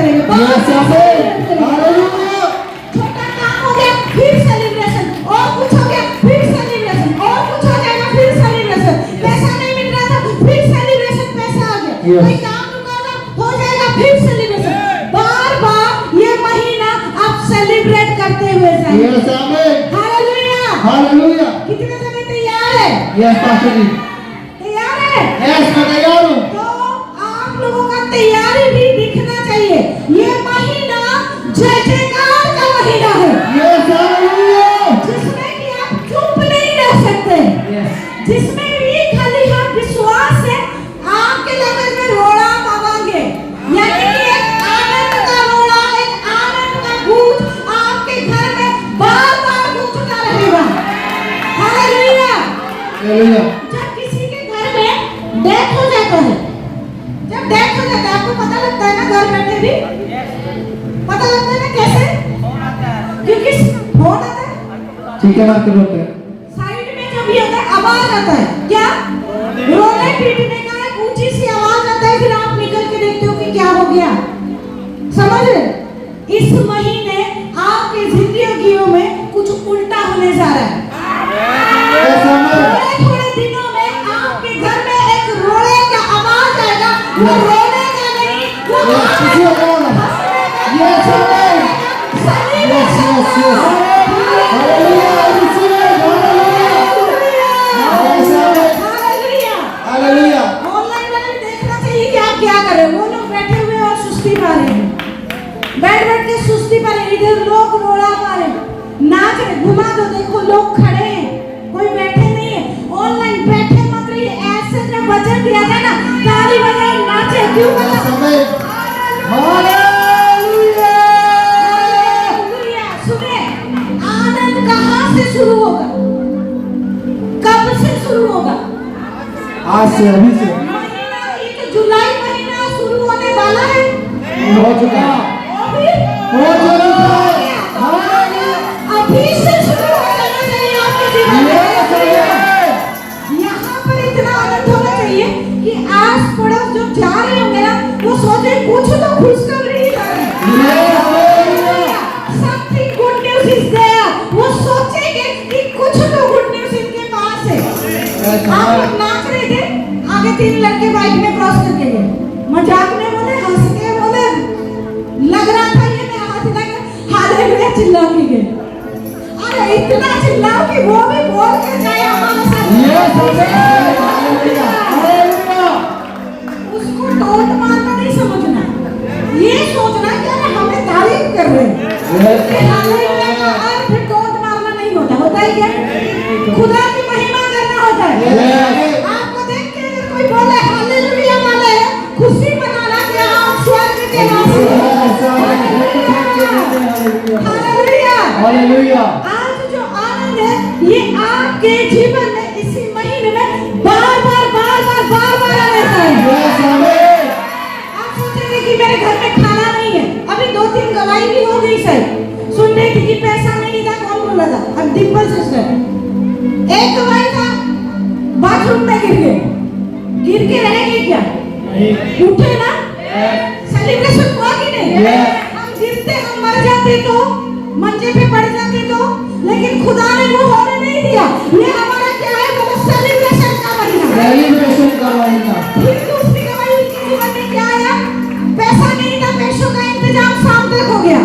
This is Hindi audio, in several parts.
करेंगे, छोटा काम हो गया फिर सेलिब्रेशन, और कुछ हो गया फिर सेलिब्रेशन, और कुछ हो जाएगा फिर सेलिब्रेशन, पैसा नहीं मिल रहा था फिर सेलिब्रेशन, पैसा आ गया, कोई काम रुका था हो जाएगा फिर सेलिब्रेशन, बार बार ये महीना आप सेलिब्रेट करते हुए जाएंगे। हालेलुया। कितने जने तैयार है? तैयार है? तो आप लोगों का तैयारी भी दिखना चाहिए। ये महीना जय जयकार का महीना है, जिसमें कि आप चुप नहीं रह सकते, जिसमें भी खाली हम विश्वास से आपके लगन में रोड़ा पावांगे, यानी कि एक आनंद का रोड़ा, एक आनंद का गूंज आपके घर में बार बार गूंजता रहेगा। हालेलुया। जब किसी के घर में डेथ हो जाता है, जब डेथ हो जाता है, आपको पता लगता है ना, घर बैठे भी पता लगता है ना, कैसे? क्योंकि फोन आता है, ठीक है, बात करो। साइड में जो भी होता है आवाज आता है, क्या रोने पीटने का एक ऊंची सी आवाज आता है, फिर आप निकल के देखते हो कि क्या हो गया। समझ रहे? इस महीने आपकी जिंदगियों में कुछ उल्टा होने जा रहा है। थोड़े दिनों में आपके घर में एक रोने का आवाज आएगा, वो रोने का नहीं, वो ऑनलाइन वाले देखना चाहिए कि आप क्या कर रहे हो। वो लोग बैठे हुए और सुस्ती पा रहे हैं, बैठ के सुस्ती पा रहे हैं, इधर लोग रोड़ा पा रहे हैं, नाच रहे, घुमा दो, देखो लोग खड़े हैं, कोई बैठे नहीं है। ऑनलाइन बैठे मत रहिए, ऐसे जब वचन दिया जाए ना, ताली बजाए, नाचे, क्यों बता? सुने, आनंद कहाँ से शुरू होगा? कब से शुरू होगा? आज से, अभी से। महीना, ये तो जुलाई महीना शुरू होने वाला है, हो चुका, अभी से शुरू हो जाना चाहिए आपके जीवन में। यहाँ पर इतना आनंद होना चाहिए कि आस पड़ोस जो जा रहे होंगे ना, वो सोचे कुछ तो खुशखबरी ही है। Something good news is there। वो सोचेंगे कि कुछ तो गुड न्यूज इनके पास है। आप लोग नाच रहे थे, आगे 3 लड़के बाइक में क्रॉस करके गए, मजाक में बोले, हंस के बोले, लग रहा था ये मैं हाथ लगा हालेलुया चिल्ला के गए। अरे इतना चिल्लाओ कि वो भी बोल के जाए हमारे साथ। उसको टोट मारना नहीं समझना, ये सोचना कि अरे हमें तारीफ कर रहे हैं। हालेलुया का अर्थ टोट मारना नहीं होता, होता है क्या? खुदा की महिमा करना होता है। आपको देख के अगर कोई बोले हालेलुया वाले, खुशी मनाना कि आप स्वर्ग के वासी हैं। हालेलुया। आज जो आनंद है, ये आपके जीवन में इसी महीने में बार बार आने चाहिए। आप सोचेंगे कि मेरे घर में खाना नहीं है, अभी 2-3 गवाही भी हो गई सर, सुन रही थी कि पैसा नहीं था, कौन बोला था? अब डिम्पल सिस्टर, एक गवाही था, बाथरूम में गिर के रहेगी क्या? उठे ना, सेलिब्रेशन हुआ कि नहीं? हम गिरते, हम मर जाते तो, मंजे पे पड़ जाते तो, लेकिन खुदा ने वो होने नहीं दिया। ये हमारा क्या है? वो सेलिब्रेशन का महीना। फिर दूसरी गवाही के जीवन में क्या आया? पैसा नहीं था, पैसों का इंतजाम शाम तक हो गया।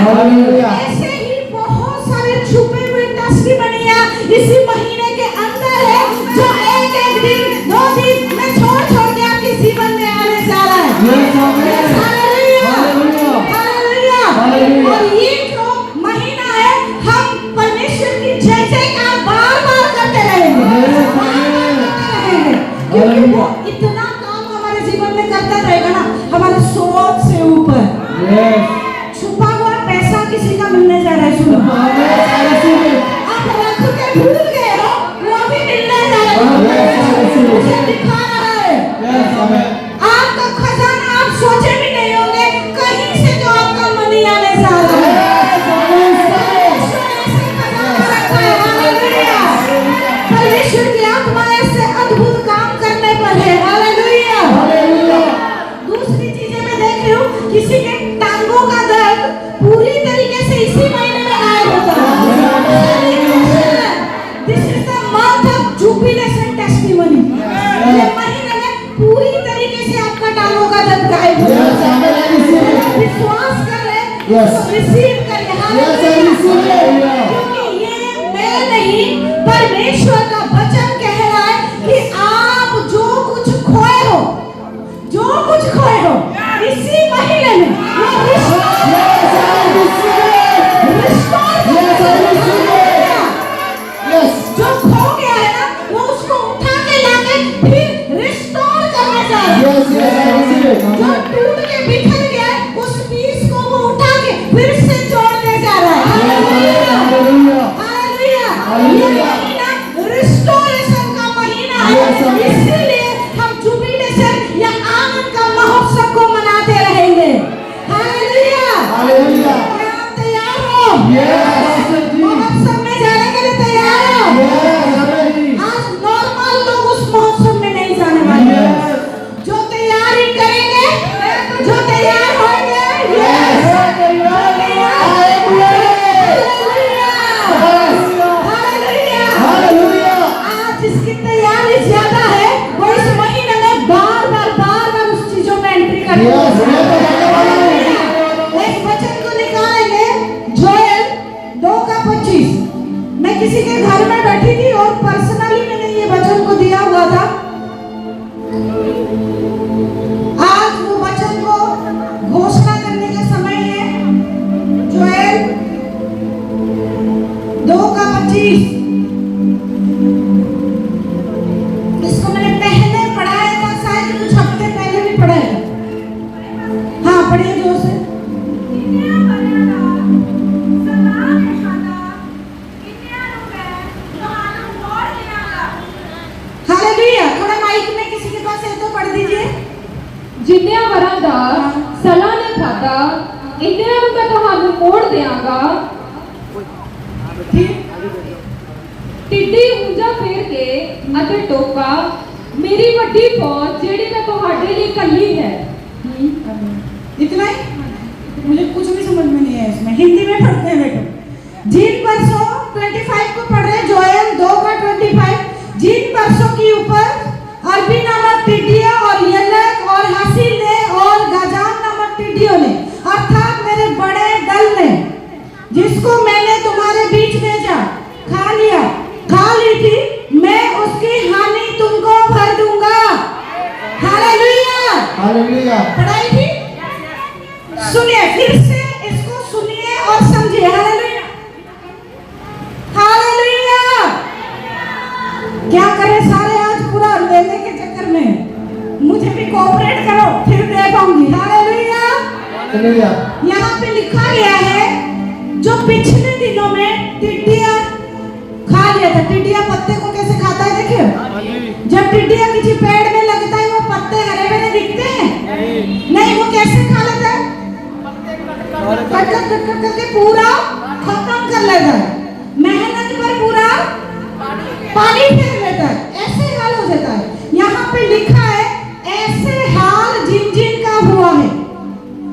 हालेलुया। ऐसे ही बहुत सारे छुपे हुए टेस्टिमनियां इसी महीने के अंदर है, जो एक दिन 2 दिन में छोड़ के आपके जीवन में आने जा रहा है। हालेलुया। और ये जो महीना है, हम परमेश्वर की जय जयकार बार करते रहेंगे, क्योंकि वो इतना काम हमारे जीवन में करता रहेगा ना, हमारे सोच से ऊपर। छुपा हुआ पैसा किसी का किसी के टांगों का दर्द पूरी तरीके से इसी महीने में गायब होता है। This is the month of jubilation testimony. ये महीने में पूरी तरीके से आपका टांगों का दर्द गायब होता है। विश्वास कर ले, रिसीव कर ले। क्योंकि ये मैं नहीं, परमेश्वर का वचन कह रहा है कि आप जो कुछ खोए हो, इसी महीने में जो खो गया है ना, वो उसको उठा के लाके फिर रिस्टोर करना चाहिए। जो टूट के बिखर गया है, उस पीस को वो उठा के फिर से जोड़ने जा रहा है। ये महीना रिस्टोरेशन का महीना है, इसीलिए हम जुबिलेशन या आनंद का महोत्सव को मनाते रहेंगे। हालेलुया। क्या आप तैयार हो? महोत्सव में जाने के लिए तैयार हो? आज नॉर्मल लोग उस महोत्सव में नहीं जाने वाले। जो तैयारी करेंगे, जो तैयार होंगे, आज जिसकी तैयारी ज्यादा है, वो इस महीने में बार बार उस चीजों में एंट्री करेगा। एक वचन को निकालेंगे, जोएल 2:25। मैं किसी के घर में बैठी थी और पर्सनली मैंने ये वचन को दिया हुआ था। आज वो वचन को घोषणा करने का समय है। जोएल 2:25। इसको मैंने पहले पढ़ाया था, शायद कुछ हफ्ते पहले भी पढ़ाया। हाँ, पढ़िए जोर से। हालेलुया। थोड़ा माइक में किसी के पास है तो पढ़ दीजिए। जिन्निया वरां दा सलाह ने खादा, इन्निया ਨੂੰ ਮੈਂ ਤੁਹਾਨੂੰ ਮੋੜ ਦਿਆਂਗਾ। ਟਿੱਡੀ ਉਂਝਾ ਫੇਰ ਕੇ ਅਤੇ ਟੋਕਾ, ਮੇਰੀ ਵੱਡੀ ਫੌਜ ਜਿਹੜੀ ਮੈਂ ਤੁਹਾਡੇ ਲਈ ਕੱਲੀ ਹੈ। इतना ही? मुझे कुछ भी समझ में नहीं है इसमें। हिंदी में पढ़ते हैं बेटो। जिन वर्षों 25 को पढ़ रहे, जोएल 2:25। जिन वर्षों के ऊपर अरबी नामक टिड्डियां और यलक और हसील ने और गजान नामक टिड्डियों ने, अर्थात मेरे बड़े दल ने, जिसको मैंने तुम्हारे बीच भेजा, खा ली थी, मैं उसकी हानि तुमको भर दूंगा। हालेलुया। पढ़ाई थी? सुनिए, फिर से इसको सुनिए और समझिए। हालेलुया। क्या करें सारे आज पूरा लेने के चक्कर में। मुझे भी कोऑपरेट करो, फिर दे पाऊंगी। हालेलुया। यहाँ पे लिखा गया है, जो पिछले दिनों में टिड्डियां खा लिया था। टिड्डियां पत्ते को कैसे खाता है देखिए। जब टिड्डियां किसी पेड़ में लगता है, वो पत्ते हरे भरे दिखते हैं? नहीं, वो कैसे खा लेता है? कट करके पूरा खत्म कर लेता है। मेहनत पर पूरा पानी फेर लेता है। ऐसे हाल हो जाता है। यहाँ पे लिखा है, ऐसे हाल जिन का हुआ है,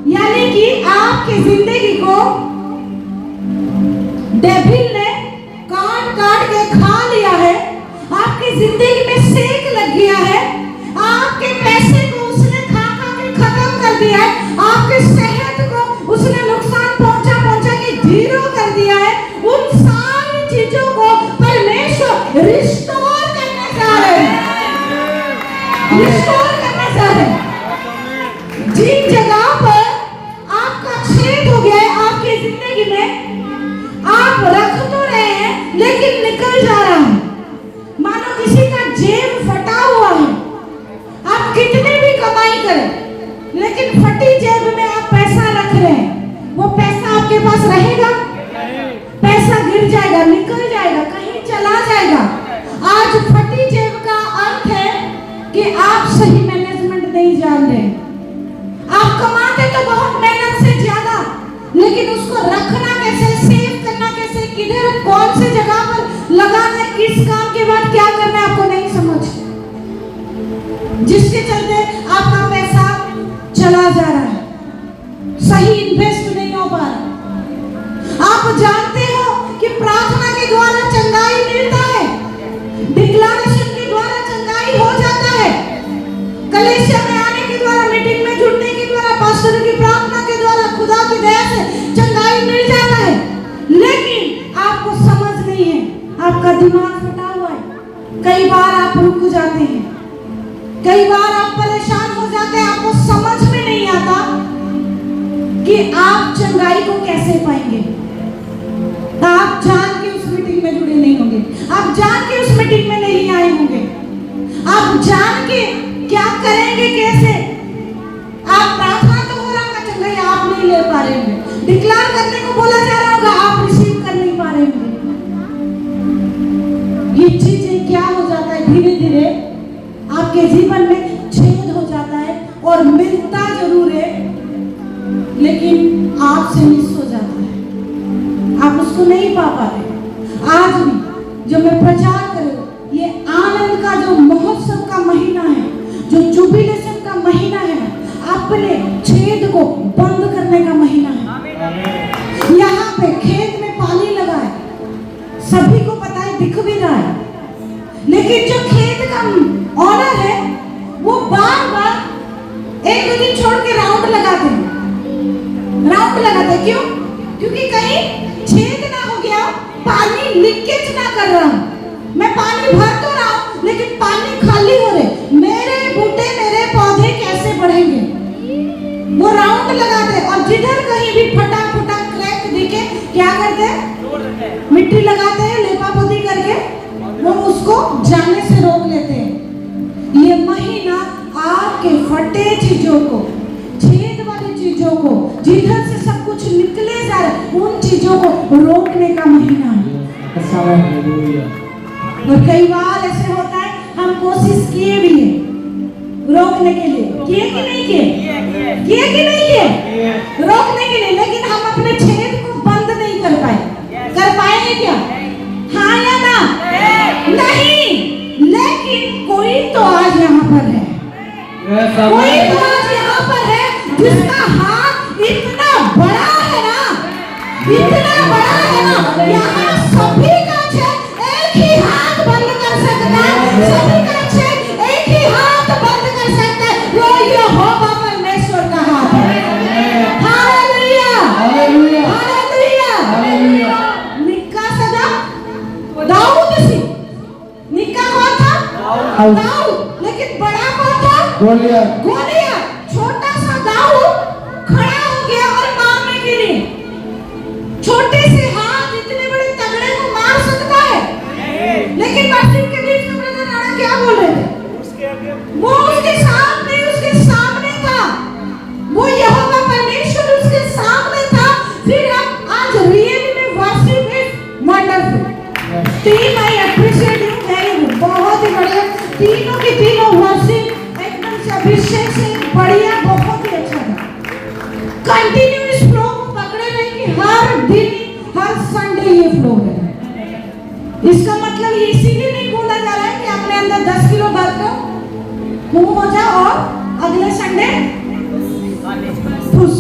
यानी कि आपकी जिंदगी को डेविल ने काट के खा लिया है। आपकी जिंदगी में सेक लग गया है। आपके पैसे को उसने खा के खत्म कर दिया है। आपके सेहत को उसने नुकसान पहुंचा के जीरो कर दिया है। उन सारी चीजों को परमेश्वर रिस्टोर करना चाह रहे हैं। जिन जगह पर आपका छेद हो गया है आपकी जिंदगी में, आप रख तो रहे हैं लेकिन निकल जा रहा है। मानो किसी का जेब फटा हुआ है। आप कितने भी कमाई करें, लेकिन फटी जेब में आप पैसा रख रहे हैं, वो पैसा आपके पास रहेगा? पैसा गिर जाएगा, निकल जाएगा, कहीं चला जाएगा। आज फटी जेब का अर्थ है कि आप सही मैनेजमेंट नहीं जान रहे। आप कमाते तो बहुत मेहनत से ज्यादा, लेकिन उसको रखना कैसे, सेव करना कैसे, किधर कौन से जगह पर लगाना है, किस काम के बाद क्या करना है, आपको नहीं समझ, जिसके चलते आपका पैसा चला जा रहा है। कई बार आप परेशान हो जाते हैं, आपको समझ में नहीं आता कि आप चंगाई को कैसे पाएंगे। आप जान के उस मीटिंग में जुड़े नहीं होंगे, आप जान के उस मीटिंग में नहीं आए होंगे, आप जान के क्या करेंगे, कैसे आप प्रार्थना तो हो रहा होगा, चंगाई आप नहीं ले पा रहे होंगे, डिक्लेयर करने को बोला जा रहा होगा, आप रिसीव कर नहीं पा रहे होंगे। ये चीजें क्या हो जाता है, धीरे धीरे आपके जीवन में छेद हो जाता है और मिलता जरूर है लेकिन आपसे मिस हो जाता है, आप उसको नहीं पा पाते। आज भी जो मैं प्रचार करूं, ये आनंद का जो महोत्सव का महीना है, जो जुबिलेशन का महीना है, अपने छेद को बंद करने का महीना है। यहाँ पे खेत में पानी लगा है, सभी को पता है, दिख भी रहा है, लेकिन जो खेत का ऑनर है वो बार बार एक दो दिन छोड़ के राउंड लगाते हैं। क्यों? क्योंकि कहीं छेद ना हो गया, पानी लीकेज ना कर रहा हूं, मैं पानी भर तो रहा हूं लेकिन पानी खाली हो रहे, मेरे बूटे मेरे पौधे कैसे बढ़ेंगे। वो राउंड लगाते और जिधर कहीं भी फटा फटा क्रैक दिखे क्या करते हैं, मिट्टी लगाते हैं, लेपापोती करके वो उसको जाने से रोक लेते हैं। ये महीना आपके फटे चीजों को, छेद वाली चीजों को, जिधर से सब कुछ निकले जा रहे उन चीजों को रोकने का महीना है। और कई बार ऐसे होता है, हम कोशिश किए भी हैं रोकने के लिए, किए कि नहीं किए रोकने के लिए, लेकिन हम अपने छेद को बंद नहीं कर पाएंगे क्या? हाँ या ना? नहीं। लेकिन कोई तो आज यहाँ पर है, कोई तो आज यहाँ पर है जिसका हाथ इतना बड़ा है ना, यहाँ सभी का छेद एक ही हाथ बंद कर सकता है, सभी का छेद एक ही हाथ बंद कर सकता है, वो यहोवा परमेश्वर का हाथ है। हालेलुया, हालेलुया, हालेलुया। निक्का सदा दाऊद सी, निक्का कौन था? दाऊद। लेकिन बड़ा कौन था? गोलियत। छोटा सा दाऊद खड़ा हो गया और मारने के लिए, छोटे से हाथ इतने बड़े तगड़े को मार सकता है, लेकिन मस्जिद के बीच में ब्रदर राणा क्या बोल रहे थे, वो उसके सामने था, वो यहोवा परमेश्वर उसके सामने था। फिर हम आज रियली में worship is wonderful. Team I appreciate you, very good, बहुत ही बढ़िया, तीनों की तीनों वर्शिप एकदम से अभिषेक से बढ़िया, बहुत ही अच्छा था। कंटिन्यू इस फ्लो को पकड़े रहे कि हर दिन हर संडे ये फ्लो है। इसका मतलब ये इसीलिए नहीं बोला जा रहा है कि अपने अंदर 10 किलो भर कर मुंह हो जाओ और अगले संडे खुश।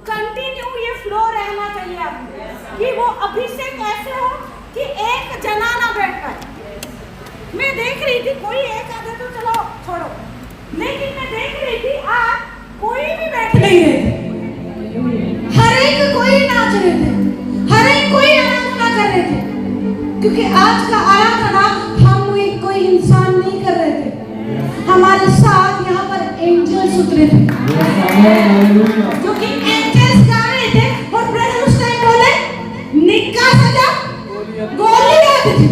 कंटिन्यू ये फ्लो रहना चाहिए आपको, कि वो अभिषेक ऐसे हो कि एक जना ना बैठ पाए। मैं देख रही थी कोई एक आधे तो चलो छोड़ो, लेकिन मैं देख रही थी आज कोई भी बैठ नहीं रहे थे, हर एक कोई नाच रहे थे, हर एक कोई आराधना कर रहे थे, क्योंकि आज का आराधना हम कोई इंसान नहीं कर रहे थे, हमारे साथ यहाँ पर एंजल्स उतरे थे, जो कि एंजल्स गा रहे थे। और ब्रदर उस टाइम बोले निक्का सजा गोलियत थी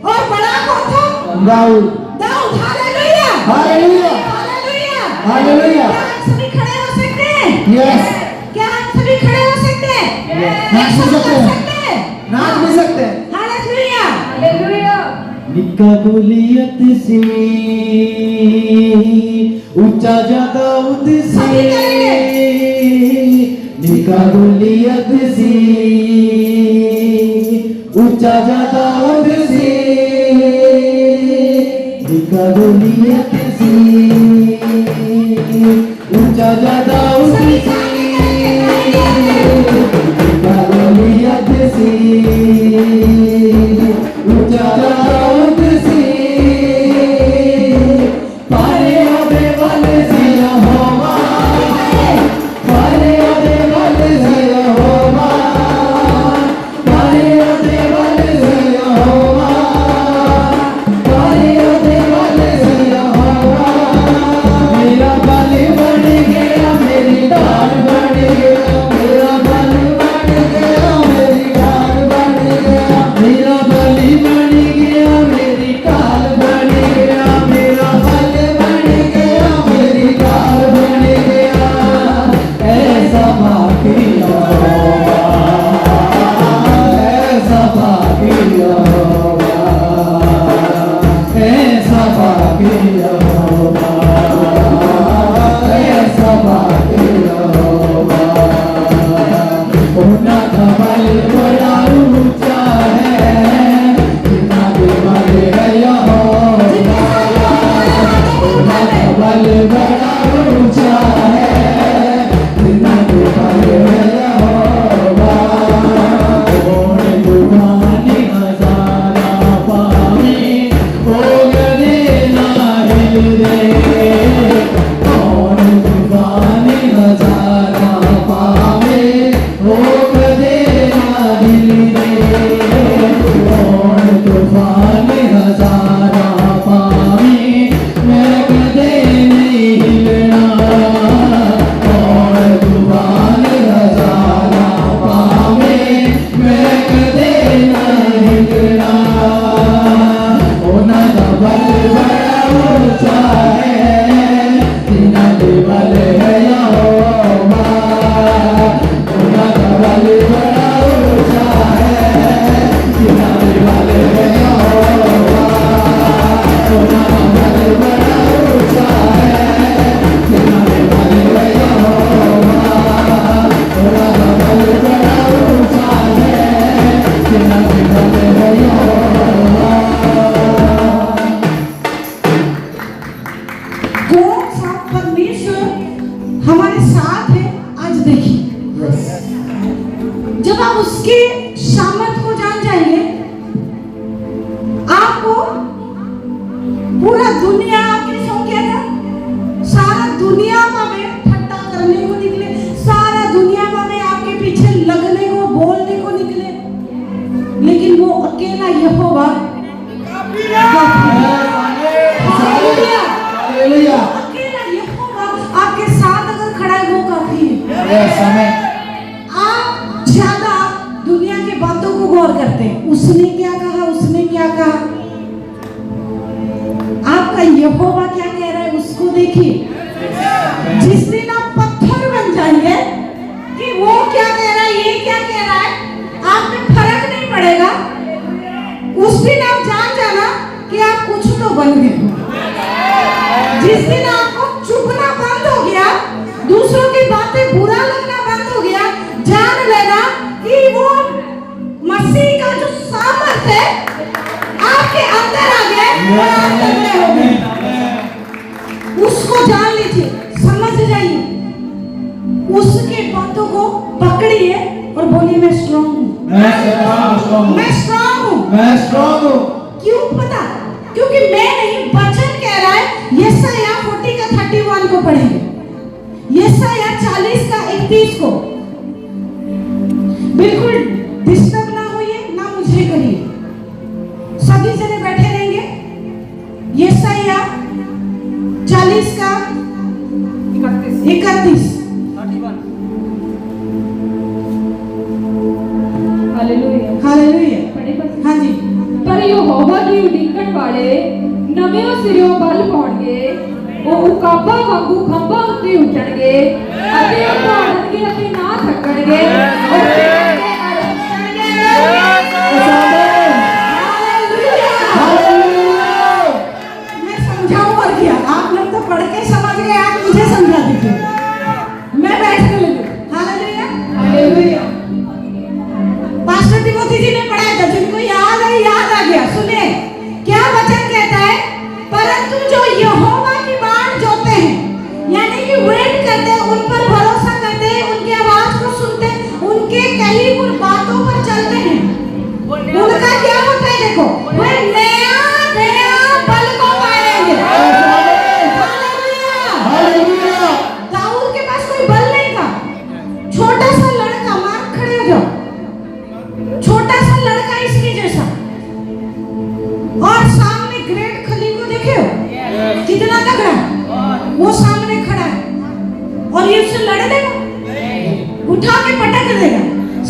और बड़ा कौन था? दाऊद। हालेलुया, हालेलुया, हालेलुया, हालेलुया। क्या हम सभी खड़े हो सकते हैं? यस। क्या हम सभी खड़े हो सकते हैं? नाच भी सकते हैं। Hallelujah, hallelujah. निक्का गोलियत से ऊंचा जा दाऊद से, निक्का गोलियत से ऊंचा जा दाऊद से, निक्का गोलियत से ऊंचा जा दाऊद से, निक्का गोलियत से ऊंचा जा दाऊद से, पारे आबे वाले से यहोवा, पारे आबे वाले से यहोवा, पारे आबे वाले से यहोवा, पारे आबे वाले से साथ है आज देखिए। जब आप उसके सामर्थ को जान जाएंगे, आपको पूरा दुनिया आपके सो क्या था, सारा दुनिया में ठट्टा करने को निकले, सारा दुनिया में आपके पीछे लगने को, बोलने को निकले, लेकिन वो अकेला यहोवा अकेला यहोवा आपके साथ अगर खड़ा है वो काफी है। आप ज्यादा दुनिया की बातों को गौर करते हैं, उसने क्या कहा, उसने क्या कहा। आपका यहोवा क्या कह रहा है उसको देखिए। जिस दिन आप पत्थर बन जाएंगे कि वो क्या कह रहा है, ये क्या कह रहा है, आप में फर्क नहीं पड़ेगा, उस दिन आप जान जाना कि आप कुछ तो बन गए। जिस दिन आपको चुपना बंद हो गया, दूसरों की बातें बुरा लगना बंद हो गया, जान लेना कि वो मसीह का जो सामर्थ है आपके अंदर आ गया, उसको जान लीजिए, समझ जाइए, उसके बातों को पकड़िए और बोलिए मैं स्ट्रांग हूँ, मैं स्ट्रांग हूँ। क्यों पता? क्योंकि मैं नहीं, वचन कह रहा है। यशायाह 40 का 31 को पढ़ेंगे, यशायाह 40 का 31 को। बिल्कुल डिस्टर्ब ना होइए, ना मुझे करिए, सभी जने बैठे रहेंगे। यशायाह 40 का 31। हालेलुया। हालेलुया। पढ़े बस। हाँ जी। पर यहोवा की उਡੀਕਣ ਵਾਲੇ ਨਵੇਂ ਸਿਰਿਓਂ ਬਲ ਪਾਉਣਗੇ, ਉਹ ਉਕਾਬਾ ਵਾਂਗੂ ਖੰਭਾਂ ਉੱਤੇ ਉੱਠਣਗੇ ਅਤੇ ਉਹ ਦੌੜਨਗੇ ਅਤੇ ਨਾ ਥੱਕਣਗੇ, ਉਹ ਖੇਡਣਗੇ ਅਤੇ मैं समझाऊं और क्या, आप लोग तो पढ़ के समझ गए, आप मुझे समझा दीजिए, मैं बैठने लगी। Hallelujah, hallelujah. पास्टर तिमोथी जी ने पढ़ाया था, जिनको याद है, याद आ गया। सुनिए क्या वचन कहता है, परंतु जो यहोवा की बाट जोते हैं, यानी कि वेट करते हैं, उन पर भरोसा करते हैं, उनकी आवाज को सुनते हैं, उनके कही उन बातों पर चलते हैं, उनका क्या होता है, देखो वे नया नया बल को पाएंगे। हालेलुया। दाऊद के पास कोई बल नहीं था, छोटा सा लड़का, मार खड़े हो जाओ, छोटा सा लड़का इसके जैसा, और सामने ग्रेट खली को देखे हो कितना तगड़ा, वो सामने खड़ा है और ये उससे लड़ देगा, उठा के पटक देगा।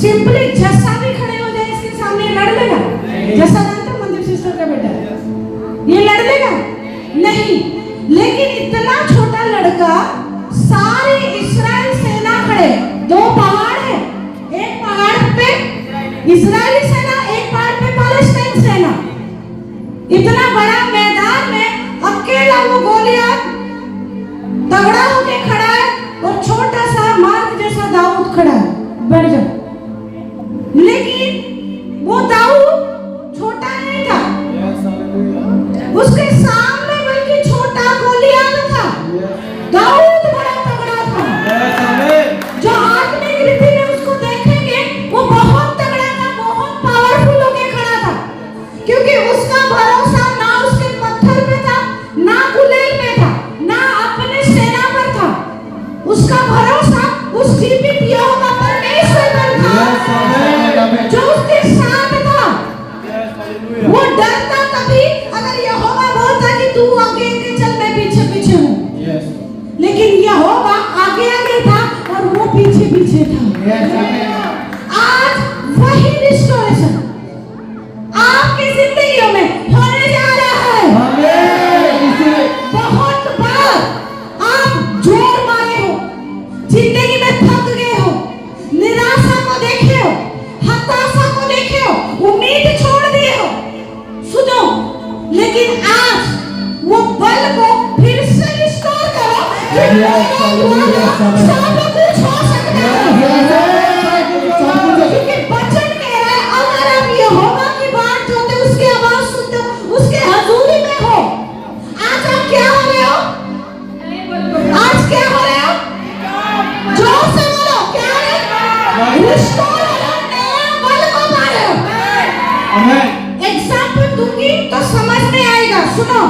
सिंपली जैसा भी खड़े हो जाए इसके सामने लड़ लेगा। जैसा जानते मंदिर सिस्टर का बेटा है, ये लड़ लेगा नहीं, लेकिन इतना छोटा लड़का, सारी इस्राएल सेना खड़े, दो पहाड़ है, एक पहाड़ पे इस्राएली सेना, एक पहाड़ पे पैलेस्टाइन सेना, इतना बड़ा मैदान में अकेला वो गोलियत तगड़ा होके खड़ा है और छोटा सा मार्ग जैसा दाऊद खड़ा है। बैठ जाओ। लेकिन वो दाऊद छोटा नहीं था, उसके सामने बल्कि छोटा गोलियत था, दाऊद बड़ा तगड़ा था। जो आत्मिक रीति में उसको देखेंगे वो बहुत तगड़ा था, बहुत पावरफुल होके खड़ा था, क्योंकि उसका भरोसा ना उसके पत्थर पे था, ना गुलेल पे था, ना अपने सेना पर था, उसका भरोसा उस जीवित यहोवा परमेश्वर पर था जो उसके साथ था। वो डरता तभी अगर यहोवा बोलता कि तू आगे आगे चल, मैं पीछे पीछे हूँ, लेकिन यहोवा आगे आगे था और वो पीछे पीछे था। आज वही रिस्टोरेशन आपकी जिंदगियों में होने जा रहा है। बहुत बार आप जोर मारे हो, जिंदगी में थक गए हो, निराशा को देखे हो, हताशा को देखे हो, उम्मीद छोड़ दिए हो, सुनो, लेकिन आज वो बल को फिर से रिस्टोर करो, सब कुछ हो सकता है। क्योंकि वचन कह रहा है, अगर आप यहोवा की बात जोते, उसकी आवाज सुनते हो, उसके हजूरी में हो, आज आप क्या हो रहे हो? आज क्या हो रहे हो? रिस्टोर हो रहे हो, नया बल को पा रहे हो। आमेन। एग्जाम्पल दूंगी तो समझ में आएगा, सुनो।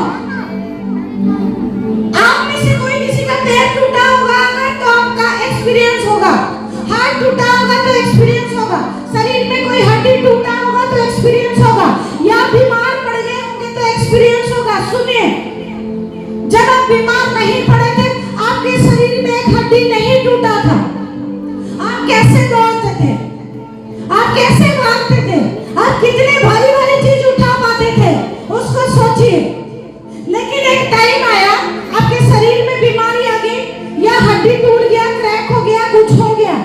आप में से कोई किसी का पैर टूटा होगा अगर तो आपका एक्सपीरियंस होगा, हाथ टूटा होगा तो एक्सपीरियंस होगा, शरीर में कोई हड्डी टूटा होगा तो एक्सपीरियंस होगा, या बीमार पड़ गए होंगे तो एक्सपीरियंस होगा। सुनिए, जब आप बीमार नहीं पड़े थे, आपके शरीर में एक हड्डी नहीं टूटा था, आप कैसे दौड़ते थे, आप कैसे भागते थे, आप कितने भारी भारी चीज उठा पाते थे, उसको सोचिए। लेकिन एक टाइम आया, आपके शरीर में बीमारी आ गई, या हड्डी टूट गया, क्रैक हो गया, कुछ हो गया,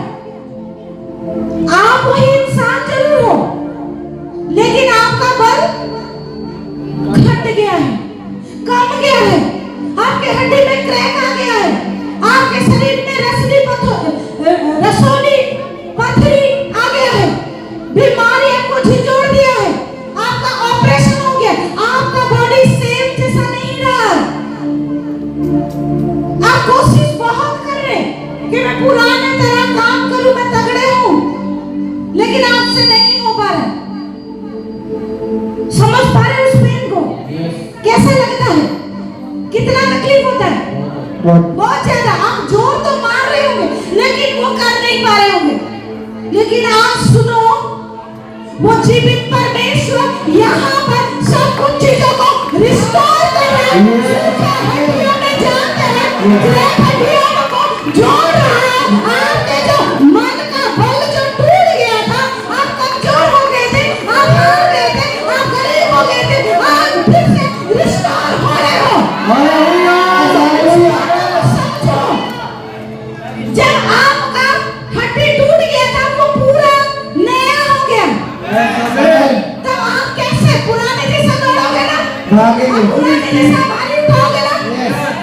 आप वही इंसान जरूर हो, लेकिन आपका बल घट गया है, कम गया है, आपके हड्डी में क्रैक आ गया है, आपके शरीर में रसोली पथरी आ गया है, बीमारी आपको झिझोड़ दिया है, आपका ऑपरेशन हो गया, आपका बॉडी सेम जैसा नहीं रहा। आप कोशिश बहुत कर रहे हैं कि मैं पुराने तरह काम करूं, मैं तगड़े हूं, लेकिन आपसे नहीं हो पा रहा। समझ पा रहे हो उस पेन को? कैसा लगता है, कितना तकलीफ होता है, बहुत ज्यादा। आप जोर तो मार रहे होंगे लेकिन वो कर नहीं पा रहे होंगे। लेकिन आप सुनो, वो जीवित परमेश्वर यहाँ पर सब कुछ चीजों को रिस्टोर कर रहा है। हड्डियों में जानते हैं, क्रैक हड्डियों को जोड़ रहा है। आपके जो मन का बल जो टूट गया था, आप कमजोर हो गए थे, आप हार गए थे, आप गरीब हो गए थे, आप फिर से रिस्टोर हो रहे हो। समझो, जब आपका हड्डी टूट गया था, वो पूरा नया हो गया, तब आप कैसे पुराने जैसा दौड़ोगे ना, आप पुराने जैसा भारी उठाओगे ना,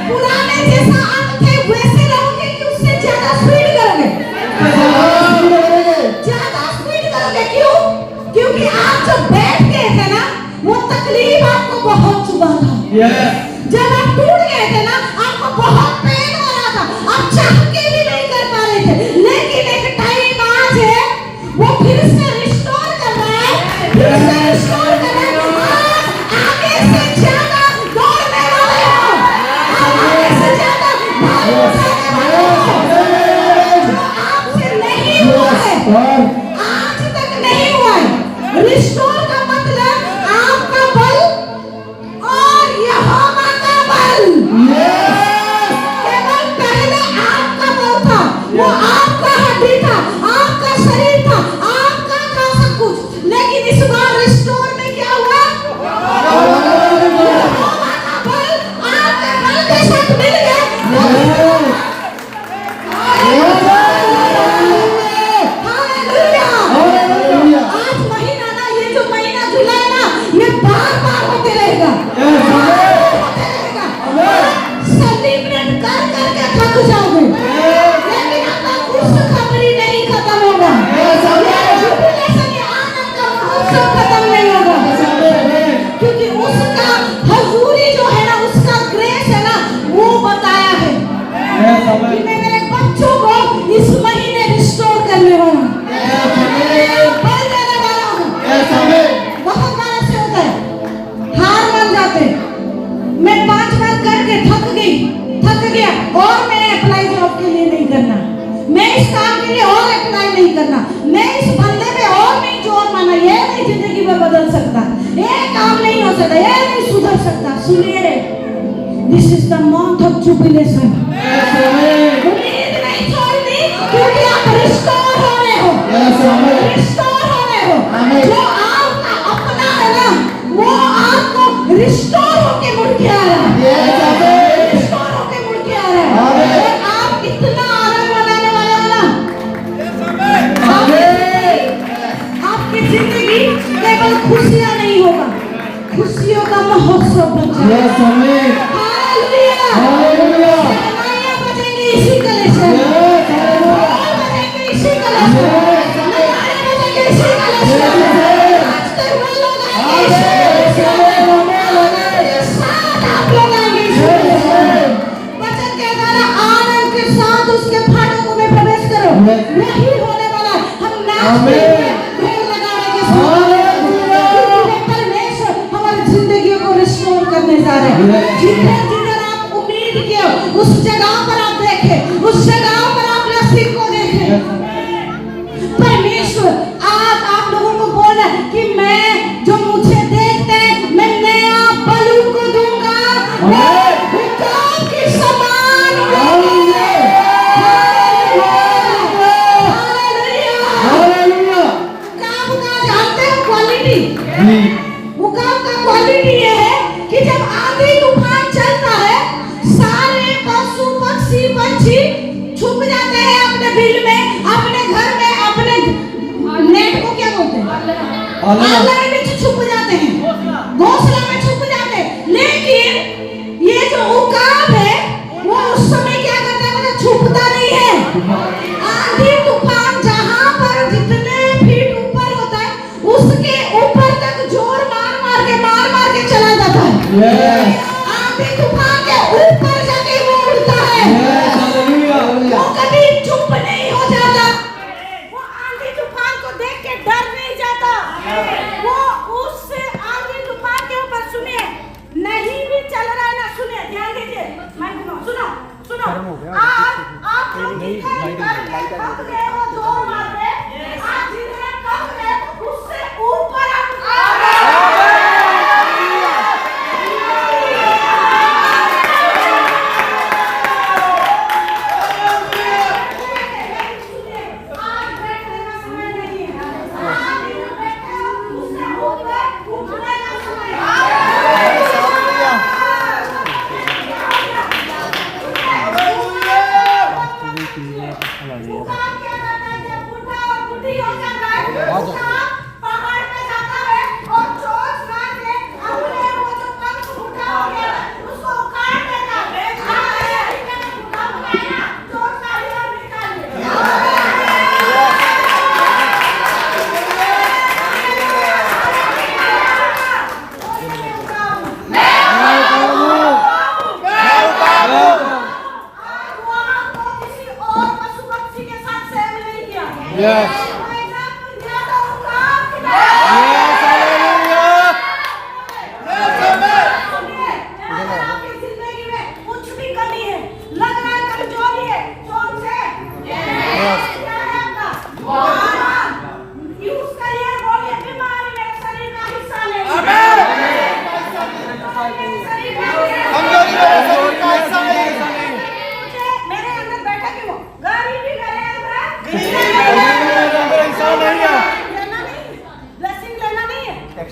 पुराने जैसा आप थे वैसे रहोगे कि उससे ज्यादा स्पीड करोगे, ज्यादा स्पीड करोगे। क्यों? क्योंकि आप जो बैठ गए थे ना, वो तकलीफ आपको बहुत चुभा था। जब आप टूट गए थे ना, आपको बहुत पेन हो रहा था, आप चाह के भी नहीं कर पा रहे थे, लेकिन एक टाइम आज है, वो फिर से रिस्टोर कर रहा है, फिर से रिस्टोर कर रहा है। आप आगे से ज्यादा दौड़ने वाले हो, आप आगे से ज्यादा भारी उठाने वाले हो, जो आपसे नहीं हुआ है, आज तक नहीं हुआ है। रिस्टोर का मतलब आपका बल और यहोवा का बल। केवल पहले आपका बल था, वो आपका हड्डी था, आपका शरीर था, आपका था सब कुछ, लेकिन इस बार रिस्टोर में क्या हुआ? यहोवा का बल आपके बल के साथ मिल गया। हालेलुया। आज महीना ना, ये जो महीना जुलाई ना, ये बार-बार होते रहेगा, होते रहेगा। सेलिब्रेट कर करके थक जाओगे, लेकिन आपका खुशखबरी नहीं खत्म होगा, ये जुबिलेशन, ये आनंद का महोत्सव खत्म नहीं होगा, क्योंकि उसका हजूरी जो है ना, उसका ग्रेस है ना, वो बताया है कि मैं मेरे बच्चों को इस महीने रिस्टोर करने वाला हूँ, बल देने वाला हूँ। बहुत बार ऐसे होता है, हार मान जाते हैं, मैं 5 बार करके थक गया, और मैं अप्लाई जॉब के लिए नहीं करना, मैं इस काम के लिए और अप्लाई नहीं करना, मैं इस बंदे पे और नहीं जोर मारना, ये नहीं जिंदगी में बदल सकता, ये काम नहीं हो सकता, ये नहीं सुधर सकता। सुनिए, this is the month of jubilation. उम्मीद नहीं छोड़नी, क्योंकि आप रिस्टोर हो रहे हो, रिस्टोर हो रहे हो। जो आपका अपना है ना, वो आपको रिस्टोर होके मुड़ के आ रहा है, रिस्टोर होके मुड़ के आ रहा है। और आप इतना आनंद मनाने वाले हो ना, आपकी जिंदगी केवल खुशियां नहीं होगा, खुशियों का महोत्सव बन जाएगा। हालेलुया। शहनाइयां बजेंगी इसी कले से, बजेंगे इसी कले से, नगाड़े बजेंगे इसी कले से, नाचते हुए लोग आएंगे इसी कले से, साथ आप लोग आएंगे इसी कले से। वचन कहता है, आनंद के साथ उसके फाटकों में प्रवेश करो, यही होने वाला। हम ढोल लगाने के परमेश्वर हमारी जिंदगी को रिस्टोर करने जा रहे हैं। जिधर जिधर आप उम्मीद किए उस जगह पर आप देखें, उस जगह पर आप नसीब को देखें। परमेश्वर आज आप लोगों को बोल रहा है कि मैं जो मुझे देखते हैं मैं नया बल उनको दूंगा, हुक्म के समान हालेलुया। काम का जानते हो क्वालिटी, हुक्म का क्वालिटी ये है कि जब आंधी तूफान चलता है सारे पशु पक्षी पंछी छुप जाते हैं अपने बिल में, अपने घर में, अपने नेट को क्या बोलते हैं, आलय में छुप जाते हैं, घोंसला में छुप जाते हैं। लेकिन ये जो उकाब है वो उस समय क्या करता है, मतलब छुपता नहीं है। आंधी तूफान जहां पर जितने फीट ऊपर होता है उसके ऊपर तक जोर मार मार के चला जाता है। आंधी तूफान के ऊपर जाके वो उड़ता है, वो कभी चुप नहीं हो जाता। वो आंधी तूफान को देख के डर नहीं जाता। वो उस आंधी तूफान के ऊपर सुनिए नहीं भी चल रहा है ना, सुनिए ध्यान दीजिए, सुनो सुनो। आप लोग थक गए हो जोर मार रहे, आप जितने थक गए उससे ऊपर आप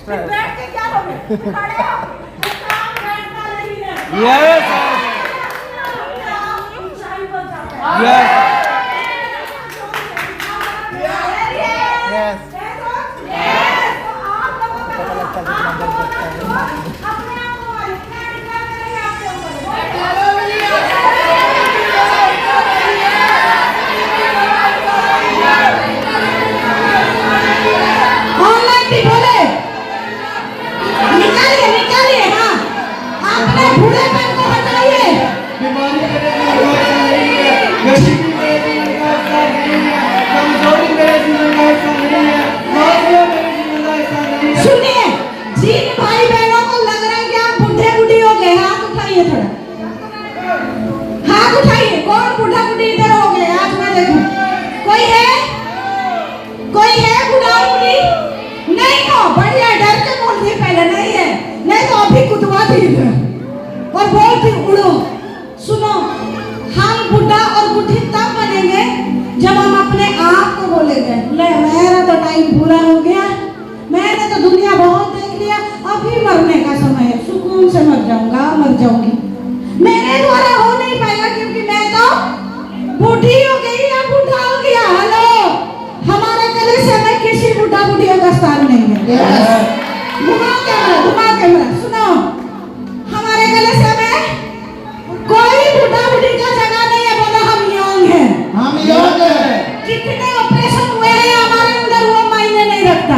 बैठ के क्या लोगे, खड़े हो, काम बैठना नहीं है। आप ऊंचाई पर जाते हैं। और बहुत ही उड़ो। सुनो, हम बुढ़ा और बुढ़ी तब बनेंगे जब हम अपने आप को बोलेंगे ले मेरा तो टाइम पूरा हो गया, मैंने तो दुनिया बहुत देख लिया, अभी मरने का समय है, सुकून से मर जाऊंगा, मर जाऊंगी। मेरे द्वारा हो नहीं पाएगा क्योंकि मैं तो बूढ़ी हो गई या बूढ़ा हो गया। हेलो, हमारे गले से मैं किसी बुढ़ा बुढ़ियों का स्थान नहीं है। घुमा कैमरा, सुनो, हमारे गले से मैं कोई बुढ़ा बुढ़ी का जगह नहीं है। बोलो हम यंग हैं, हम यंग हैं। कितने ऑपरेशन हुए हैं हमारे अंदर वो मायने नहीं रखता,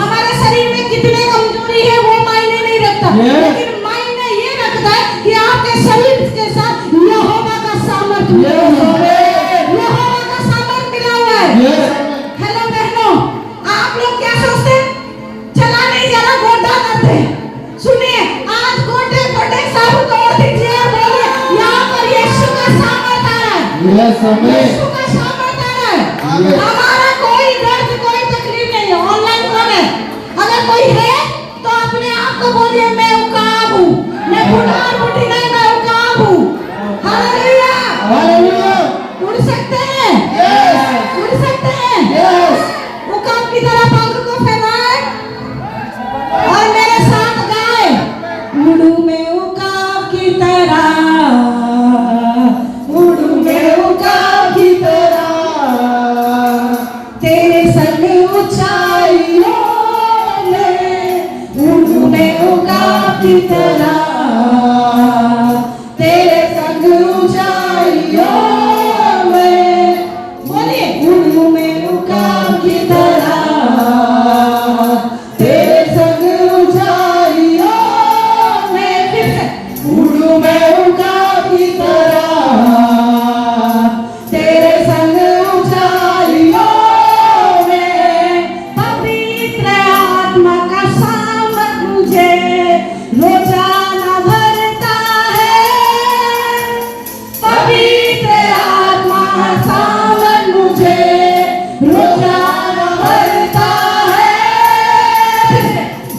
हमारे शरीर में कितने कमजोरी है वो मायने नहीं रखता, लेकिन मायने ये रखता है कि आपके शरीर के साथ यहोवा का सामर्थ्य, यहोवा का सामर्थ्य मिला हुआ है। हेलो बहनों, आमीन। यीशु का सामर्थ्य है। आमीन। हमारा कोई दर्द कोई तकलीफ नहीं है। ऑनलाइन कौन है? अगर कोई है तो अपने आप को बोलिए मैं उकाब हूँ, मैं बुढ़ा और बुढ़ी नहीं, मैं उकाब हूँ। हालेलुया। हालेलुया। उड़ सकते हैं, यस उड़ सकते हैं। यस उकाब की तरह पंख को फैलाए और मेरे साथ गाए, उड़ू मैं उकाब की तरह, उड़ू मैं उकाब की तरह, तेरे संग ऊंचाइयों में, उड़ू मैं उकाब की तरह, तेरे संग ऊंचाइयों में। बोलिए उड़ू मैं उकाब की तरह, तेरे संग ऊंचाइयों में। फिर से उड़ू मैं उकाब की तरह, तेरे संग ऊंचाइयों में। पवित्र आत्मा का सामर्थ मुझे रोजाना भरता है, पवित्र आत्मा का सामर्थ मुझे रोजाना भरता है।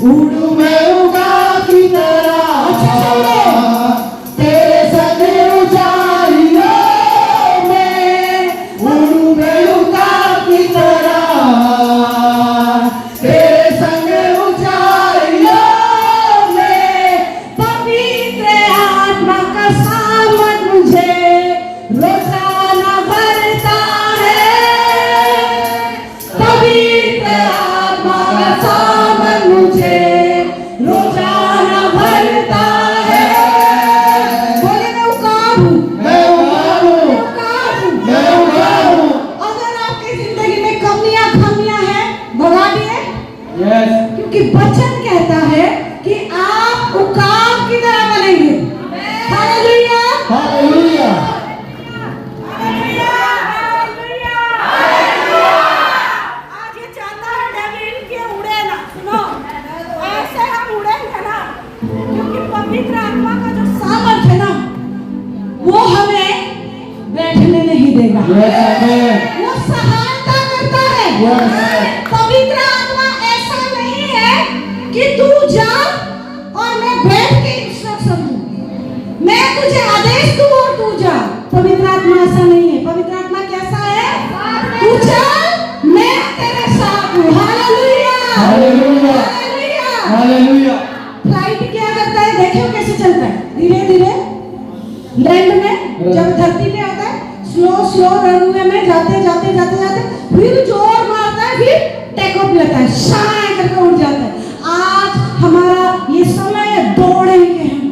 उड़ू मैं उकाब की तरह, तेरे संग ऊंचाइयों में। उड़ू मैं उकाब की तरह, तेरे संग ऊंचाइयों में। पवित्र आत्मा का सामर्थ मुझे रोजाना भरता है, पवित्र आत्मा का सामर्थ मुझे रोजाना भरता है। बोले मैं उकाब हूँ, मैं उकाब हूँ, मैं उकाब हूँ। मैं उकाब हूँ। अगर आपकी जिंदगी में कमियां खामियां हैं, भगा दिए, यस क्योंकि वचन कहता है कि आप उकाब की तरह बनेंगे। हालेलुया। हालेलुया। आज ये चाहता है डेविल के उड़े ना, सुनो ऐसे हम उड़ेंगे ना, क्योंकि पवित्र आत्मा का जो सामर्थ है ना, वो हमें बैठने नहीं देगा, यस आमीन। वो सहायता करता है। यस पवित्र आत्मा ऐसा नहीं है कि तू जा और मैं बैठ के इंस्ट्रक्शन दूं, मैं तुझे आदेश दूं और तू जा। पवित्र आत्मा ऐसा नहीं है। पवित्र आत्मा कैसा है? तू चल, मैं तेरे साथ हूँ। हालेलुया। हालेलुया। हालेलुया। हालेलुया। फ्लाइट क्या करता है? देखियो कैसे चलता है, धीरे धीरे लैंड में, जब धरती पे आता है स्लो स्लो रनवे में जाते जाते जाते जाते फिर जोर मारता है, फिर टेक ऑफ लेता है, शाय करके उड़ जाता है। आज हमारा ये समय है, दौड़ेंगे हम,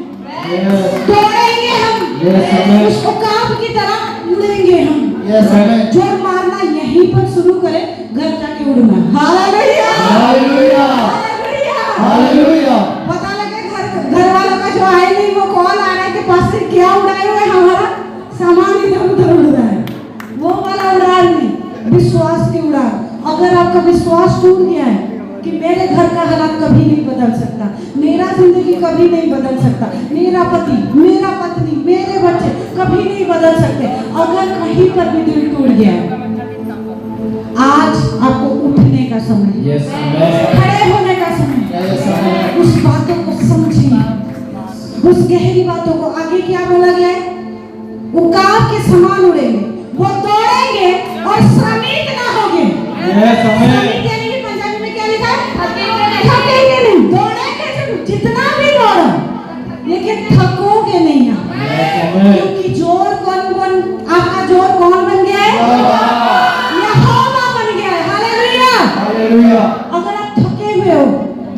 यस दौड़ेंगे हम, यस आमीन। उस उकाब की तरह उड़ेंगे हम। यस आमीन। जोर मारना यहीं पर शुरू करें, घर जाके उड़ना। हालेलुया। हालेलुया। हालेलुया। हालेलुया। पता लगे घर वालों का जो आए नहीं, वो कॉल आ रहा है कि पास से क्या उड़ाए हुए, हमारा सामान इधर उधर उड़ रहा है। वो वाला उड़ान नहीं, विश्वास की उड़ान। अगर आपका विश्वास टूट गया है कि मेरे घर का हालात कभी नहीं बदल सकता, मेरा जिंदगी कभी नहीं बदल सकता, मेरा पति, मेरा पत्नी, मेरे बच्चे कभी नहीं बदल सकते, अगर कहीं पर भी दिल टूट गया है, आज आपको उठने का समय है, यस आमीन। खड़े होने का समय है। यस आमीन। उस बातों को समझिए, उस गहरी बातों को। आगे क्या बोला गया है? उकाब के समान उड़ेंगे, वो दौड़ेंगे और श्रमित ना होंगे। यस आमीन। श्रमित यानी कि पंजाबी में क्या लिखा है? थकेंगे नहीं। दौड़ेंगे जरूर, जितना भी दौड़ो, लेकिन थकोगे नहीं आप। यस आमीन। क्योंकि जोर कौन आपका जोर कौन बन गया है? यहोवा बन गया है। हालेलुया। हालेलुया। अगर आप थके हुए हो,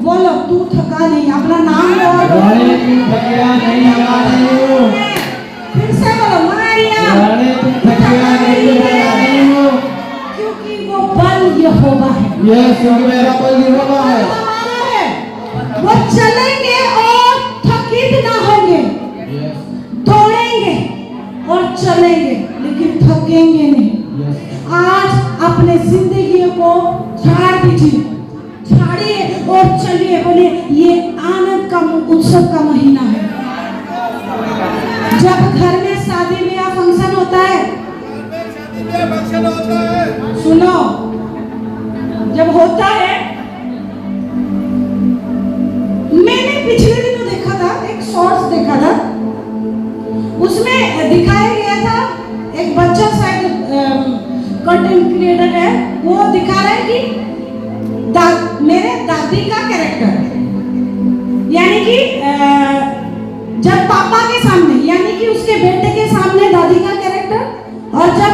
बोलो तू थका नहीं, अपना नाम लो और रानी तू थकिया नहीं रानी हूँ। फिर से बोलो मारिया, रानी तू थकिया नहीं रानी हूँ। क्योंकि वो बल यहोवा है, यस मेरा बल यहोवा है। हमारा है। वो चलेंगे और थकित ना होंगे, यस दौड़ेंगे और चलेंगे, लेकिन थकेंगे नहीं। यस आज अपने जिंदगी को झाड़ दीजिए, झाड़िए और चलिए। बोलिए ये आनंद का उत्सव का महीना है। जब घर में शादी ब्याह फंक्शन होता है लिए फंक्शन होता है। सुनो, जब होता है, मैंने पिछले दिनों देखा था, एक शॉर्ट्स देखा था, उसमें दिखाया गया था एक बच्चा, शायद कंटेंट क्रिएटर है, वो दिखा रहा है कि मेरे दादी का कैरेक्टर, यानी कि जब पापा के सामने, यानी कि उसके बेटे के सामने दादी का कैरेक्टर, और जब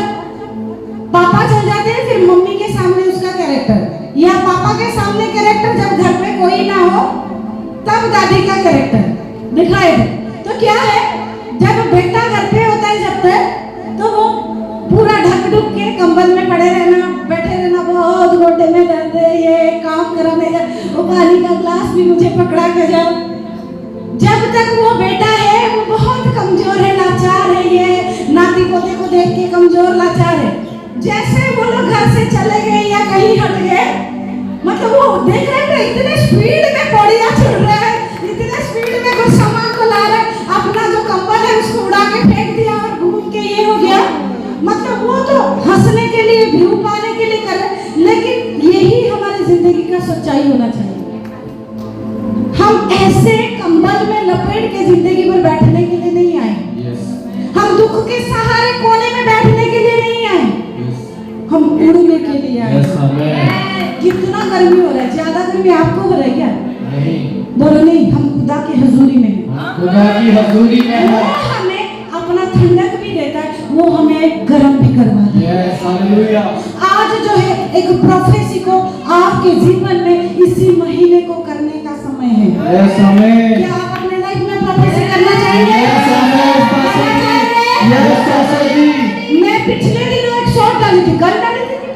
पापा चल जाते हैं फिर मम्मी के सामने उसका कैरेक्टर, या पापा के सामने कैरेक्टर जब घर में कोई ना हो तब दादी का कैरेक्टर दिखाए थे। तो क्या है, जब बेटा घर पे होता है जब तक, तो वो पूरा ढक ढुक के कंबल में पड़े रहना, बैठे रहना, बहुत गोटे में दर्द है, ये काम करा नहीं जा, वो पानी का ग्लास भी मुझे पकड़ा के जाओ। जब तक वो बेटा है वो बहुत कमजोर है, लाचार है, ये नाती पोते को देख के कमजोर लाचार है। जैसे वो लोग घर से चले गए या कहीं हट गए, मतलब वो देख रहे हैं इतने स्पीड में पौड़ियां चढ़ रहे हैं, इतने स्पीड में कुछ सामान को ला रहे, अपना जो कंबल है उसको उड़ा के फेंक दिया और घूम के ये हो गया। मतलब वो तो हंसने के लिए, व्यू पाने के लिए करे, लेकिन यही हमारी जिंदगी का सच्चाई होना चाहिए। हम ऐसे कंबल में लपेट के जिंदगी पर बैठने के लिए नहीं आए। हम दुख के सहारे कोने में बैठने के लिए नहीं आए, हम उड़ने के लिए आए। कितना गर्मी हो रहा है, ज्यादा गर्मी आपको हो रहा है क्या? नहीं, बोलो नहीं, हम खुदा की हजूरी में हैं। खुदा की हजूरी में वो है। हमें अपना ठंडक भी देता है, वो हमें गर्म भी करवाता है। Yes, hallelujah. आज जो है एक प्रोफेसी को आपके जीवन में इसी महीने को करने का समय है। यस, आमीन। क्या आप अपने लाइफ में प्रोफेसी करना चाहेंगे? यस, आमीन। यस, पास्टर जी। मैं पिछले दिनों एक शॉर्ट डाली थी, कल डाली थी कि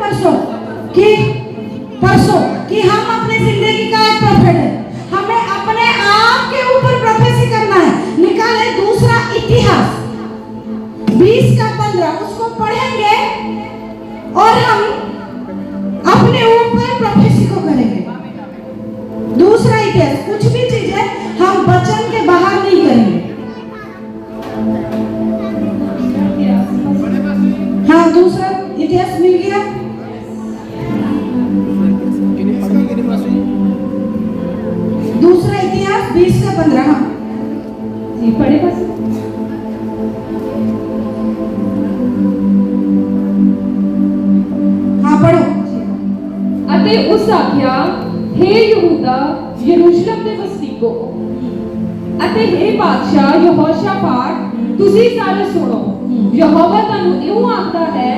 परसों कि हम अपनी जिंदगी का एक प्रॉफिट है, हमें अपने आप के ऊपर प्रोफेसी करना है। निकाले दूसरा इतिहास 20:15, उसको पढ़ेंगे और हम अपने ऊपर प्रोफेसी को करेंगे। दूसरा इतिहास, कुछ भी चीज है हम वचन के बाहर नहीं करेंगे। हाँ, दूसरा इतिहास मिल गया। दूसरा इतिहास 20:15। हाँ जी, पढ़े बस। हाँ पढ़ो। ਅਤੇ ਉਸ ਆਖਿਆ, हे ਯਹੂਦਾ ਯਰੂਸ਼ਲਮ ਦੇ ਵਸਨੀਕੋ ਅਤੇ हे ਬਾਦਸ਼ਾਹ ਯਹੋਸ਼ਾਫਾਟ, ਤੁਸੀਂ ਸਾਰੇ ਸੁਣੋ। ਯਹੋਵਾ ਤੁਹਾਨੂੰ ਇਉਂ ਆਖਦਾ ਹੈ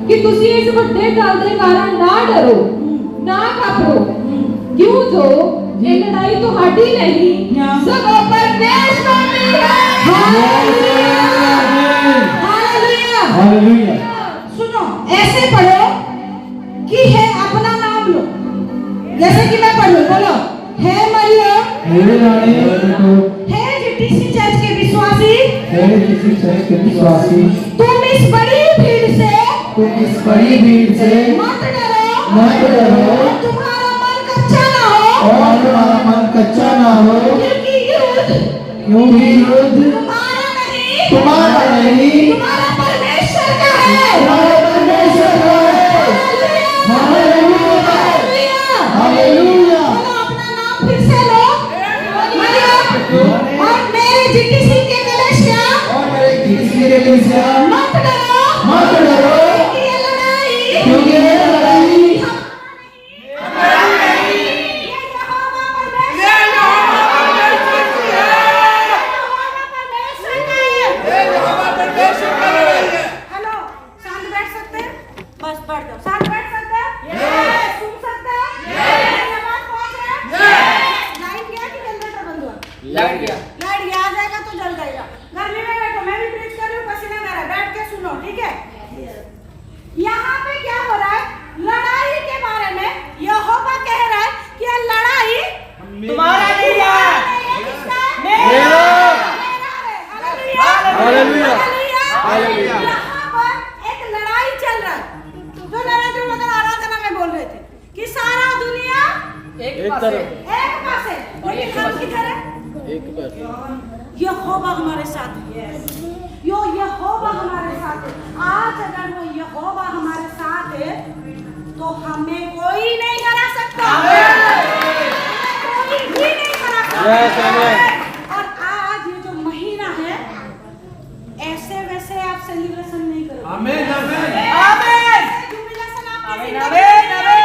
ਕਿ ਤੁਸੀਂ ਇਸ ਵੱਡੇ ਦਲ ਦੇ ਕਾਰਨ ਨਾ ਡਰੋ, ਨਾ ਘਬਰਾਓ, ਕਿਉਂ ਜੋ ਇਹ ਲੜਾਈ ਤੁਹਾਡੀ ਨਹੀਂ ਸਗੋਂ ਪਰਮੇਸ਼ਵਰ ਦੀ ਹੈ। हालेलुया। हालेलुया। सुनो, ऐसे पढ़ो कि है अपना नाम लो, जैसे कि मैं पढ़ लूं, बोलो, है मरियम, मेरे रानी को, है जीटीसी चर्च के विश्वासी, मेरे किसी चर्च के विश्वासी, तुम इस बड़ी भीड़ से मत डरो, और तुम्हारा मन कच्चा ना हो, क्योंकि युद्ध तुम्हारा नहीं, तुम्हारा परमेश्वर का है। हालेलुया। बोलो, अपना नाम फिर से लो, मरियम, और मेरे जीटीसी के कलेशिया, मत डरो, क्योंकि ये लड़ाई हेलो, शांत बैठ सकते हैं? बस बैठ जाओ। शांत बैठ सकते हैं? सुन सकते हैं? मेरी आवाज पहुंच रहा है? लाइट गया कि जनरेटर बंद हुआ? लाइट गया, आ जाएगा तो जल जाएगा। गर्मी में बैठो, मैं भी प्रीच कर रही हूँ, पसीना मेरा, बैठ के सुनो, ठीक है? यहाँ पे क्या हो रहा है? लड़ाई के बारे में यहोवा कह रहा है कि ये लड़ाई तुम्हारा नहीं है, किसका है? मेरा है। हालेलुया। हालेलुया। यहाँ पर एक लड़ाई चल रहा है, जो नरेंद्र मोदी आराधना में बोल रहे थे कि सारा दुनिया एक पास है, लेकिन हम किधर है? यहोवा हमारे साथ है। यो यहोवा हमारे साथ है। आज अगर वो यहोवा हमारे साथ है तो हमें कोई नहीं हरा सकता, कोई भी नहीं हरा सकता। और आज ये जो महीना है ऐसे वैसे आप सेलिब्रेशन नहीं करोगे। आमीन आमीन आमीन। जुबिलेशन आपकी जिंदगी में,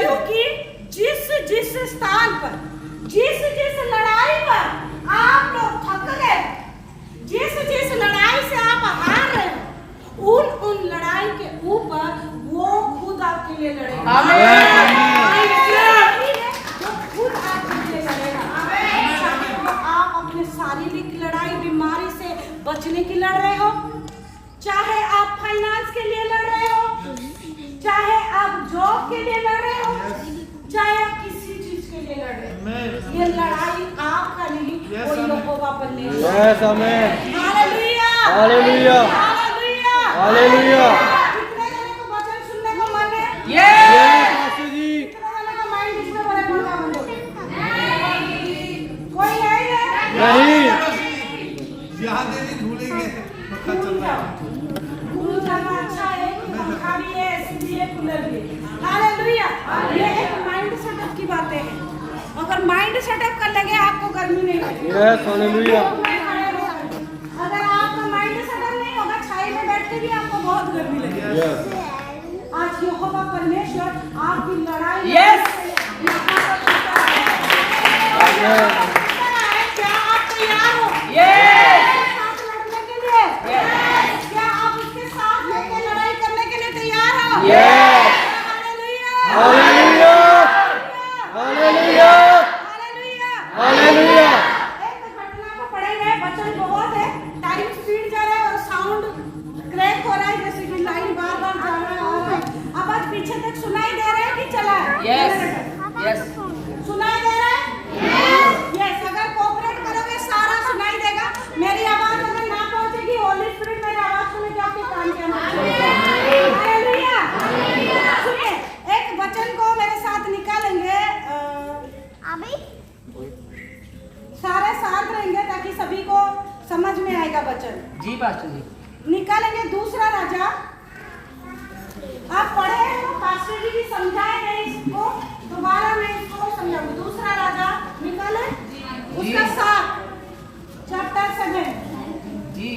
क्योंकि जिस स्थान पर, जिस लड़ाई पर आप लोग थक गए, जिस लड़ाई से आप हार रहे हो, उन लड़ाई के ऊपर वो खुद आपके लिए लड़ेगा। वो खुद आपके लिए लड़ेगा। चाहे वो आप अपने शारीरिक लड़ाई, बीमारी से बचने की लड़ रहे हो, चाहे आप फाइनेंस के लिए लड़ रहे हो, चाहे आप जॉब के लिए लड़ रहे हो, चाहे आप किसी चीज के लिए लड़ रहे हो, ये लड़ाई आपका नहीं, वो यहोवा पर ले। यस आमीन। हालेलुया हालेलुया हालेलुया हालेलुया। कितने जने को वचन सुनने को मन है? यस पास्टर जी। कितने जने का माइंड इसमें बड़े बड़ा बंद हो गया? कोई है ये? नहीं। यहाँ देनी भूलेंगे पक्का चल रहा है। गुरु जाना अच्छा है, पंखा भी है, एसी भी है, कूलर भी है। हालेलुया। ये एक माइंड सेटअप की बातें हैं। अगर माइंड सेटअप कर लेंगे आपको गर्मी नहीं लगेगी। Yes hallelujah. अगर आपका माइंड सेटअप नहीं होगा, छाई में बैठ के भी आपको बहुत गर्मी लगेगी। यस आज यहोवा परमेश्वर आपकी लड़ाई क्या आप तैयार हो? साथ लड़ने के लिए? क्या आप उसके साथ लेके लड़ाई करने के लिए तैयार हो? हालेलुया हालेलुया हालेलुया हालेलुया। हालेलुया। एक घटना को पढ़ेंगे, वचन बहुत है, टाइम स्पीड जा रहा है और साउंड क्रैक हो रहा है, जैसे कि लाइन बार बार जा रहा है आ रहा है। अब आज पीछे तक सुनाई दे रहा है कि चला है? यस सुनाई दे रहा है? यस। अगर कोऑपरेट करोगे सारा सुनाई देगा। मेरी आवाज अगर ना पहुंचेगी, होली स्पिरिट मेरी आवाज सुने के आपके कान के अंदर। हालेलुया। सुनिए, एक वचन को मेरे साथ निकालेंगे, सारे साथ रहेंगे ताकि सभी को समझ में आएगा वचन। जी पास्टर जी। निकालेंगे दूसरा राजा। आप पढ़े हैं तो पास्टर जी भी समझाए हैं इसको, दोबारा मैं इसको समझाऊंगी। दूसरा राजा निकाले, उसका 7 चैप्टर 7 जी।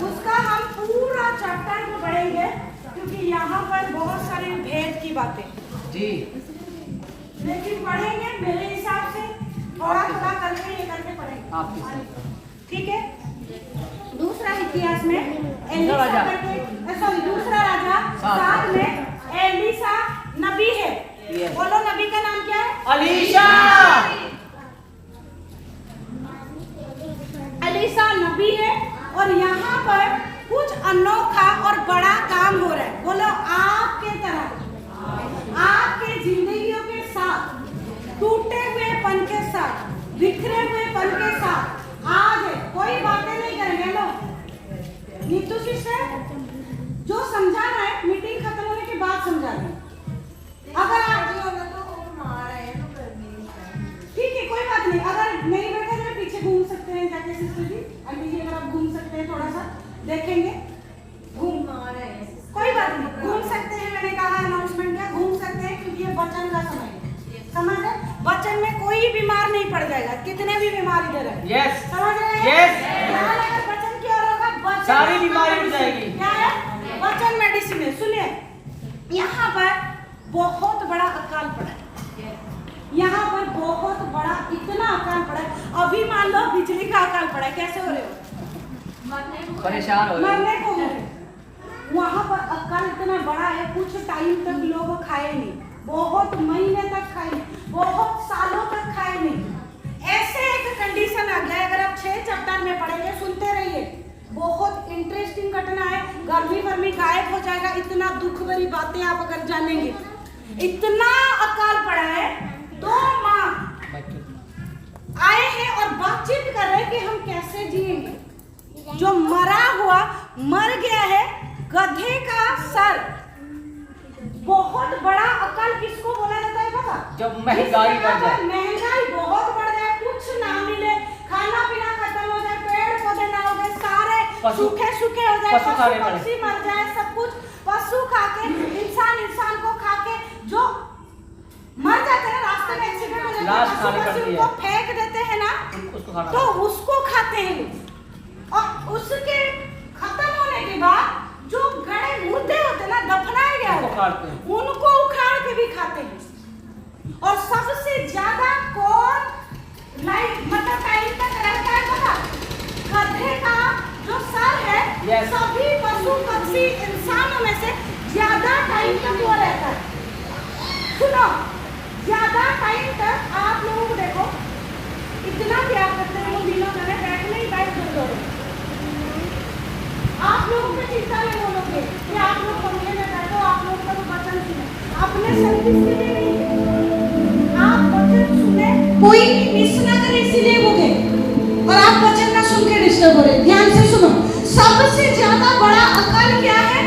उसका हम पूरा चैप्टर को पढ़ेंगे क्योंकि यहाँ पर बहुत सारे भेद की बातें, जी। लेकिन पढ़ेंगे मेरे हिसाब से थोड़ा थोड़ा करके ये करके पढ़ेंगे आपके साथ। ठीक है। दूसरा इतिहास में दूसरा राजा। दूसरा राजा 7 में एलीशा नबी है। Yes. बोलो नबी का नाम क्या है? अलीशा। एलीशा नबी है और यहाँ पर कुछ अनोखा और बड़ा काम हो रहा है। बोलो आपके तरह, आपके जिंदगियों के साथ, टूटे हुए पन के साथ, बिखरे हुए पन के साथ आज है। कोई बातें नहीं करेंगे लोग। नीतू सिस्टर जो समझाना है मीटिंग खत्म होने के बाद समझाना है। अगर आप ठीक है कोई बात नहीं, अगर नहीं बैठे तो पीछे घूम सकते हैं जाके सिस्टर जी, आंटी जी अगर आप घूम सकते हैं थोड़ा सा देखेंगे, घूम कोई बात नहीं, घूम सकते हैं। मैंने कहा अनाउंसमेंट किया, घूम सकते हैं क्योंकि ये वचन का समय है। समझ रहे? वचन में कोई बीमार नहीं पड़ जाएगा, कितने भी बीमार इधर है। यस समझ रहे हैं? यस। ध्यान अगर वचन की ओर होगा, वचन सारी बीमारी उठ जाएगी। क्या है? वचन मेडिसिन है। सुनिए, यहाँ पर बहुत बड़ा अकाल पड़ा है। यहाँ पर बहुत बड़ा इतना अकाल पड़ा है। अभी मान लो बिजली का अकाल पड़ा है, कैसे हो रहे हो? परेशान हो रहे मरने को हो रहे। वहाँ पर अकाल इतना बड़ा है, कुछ टाइम तक लोग खाए नहीं, बहुत महीने तक खाए नहीं, बहुत सालों तक खाए नहीं। ऐसे एक कंडीशन आ गया। अगर आप 6 चैप्टर में पढ़ेंगे, सुनते रहिए, बहुत इंटरेस्टिंग घटना है। गर्मी वर्मी गायब हो जाएगा, इतना दुख भरी बातें आप अगर जानेंगे। इतना अकाल पड़ा है, 2 माँ आए हैं और बातचीत कर रहे हैं कि हम कैसे जिएंगे। जो मरा हुआ मर गया है, गधे का सर। बहुत बड़ा अकाल किसको बोला जाता है पता? जब महंगाई बढ़ जाए। महंगाई बहुत बढ़ जाए, कुछ ना मिले, खाना पीना खत्म हो जाए, पेड़ पौधे ना हो गए, पशु- सूखे सूखे हो जाए, पशु खाने पड़े। पक्षी मर जाए, सब कुछ पशु खा के, इंसान को खा के जो मर जाते हैं रास्ते में, एक्सीडेंट हो जाता है, लाश पशु खानी पक्षी पड़ती है। उनको फेंक देते हैं ना, उसको खाना तो उसको खाते हैं लोग। और उसके खत्म होने के बाद जो गड़े मुर्दे होते हैं ना, दफनाए गए उसको होते काटते हैं, हैं। उनको उखाड़ के भी खाते हैं। और सबसे ज्यादा कौन लाइफ मतलब टाइम तक रहता है पता? गधे का जो सर है, Yes. सभी पशु पक्षी इंसानों में से ज्यादा टाइम तक वो रहता है। सुनो, ज्यादा टाइम तक आप लोगों को देखो इतना प्यार करते हैं, वो दिनों में बैठने ही बैठ दर्द हो रहे। आप लोगों को चिंता नहीं बोलोगे कि आप लोग पंखे में बैठो, आप लोग का तो वचन सुने, अपने सर्विस के लिए नहीं, आप वचन सुने, कोई भी मिस ना करे इसीलिए वो गए, और आप वचन ना सुन के डिस्टर्ब हो रहे। ध्यान से सुनो, सबसे ज्यादा बड़ा अकल क्या है?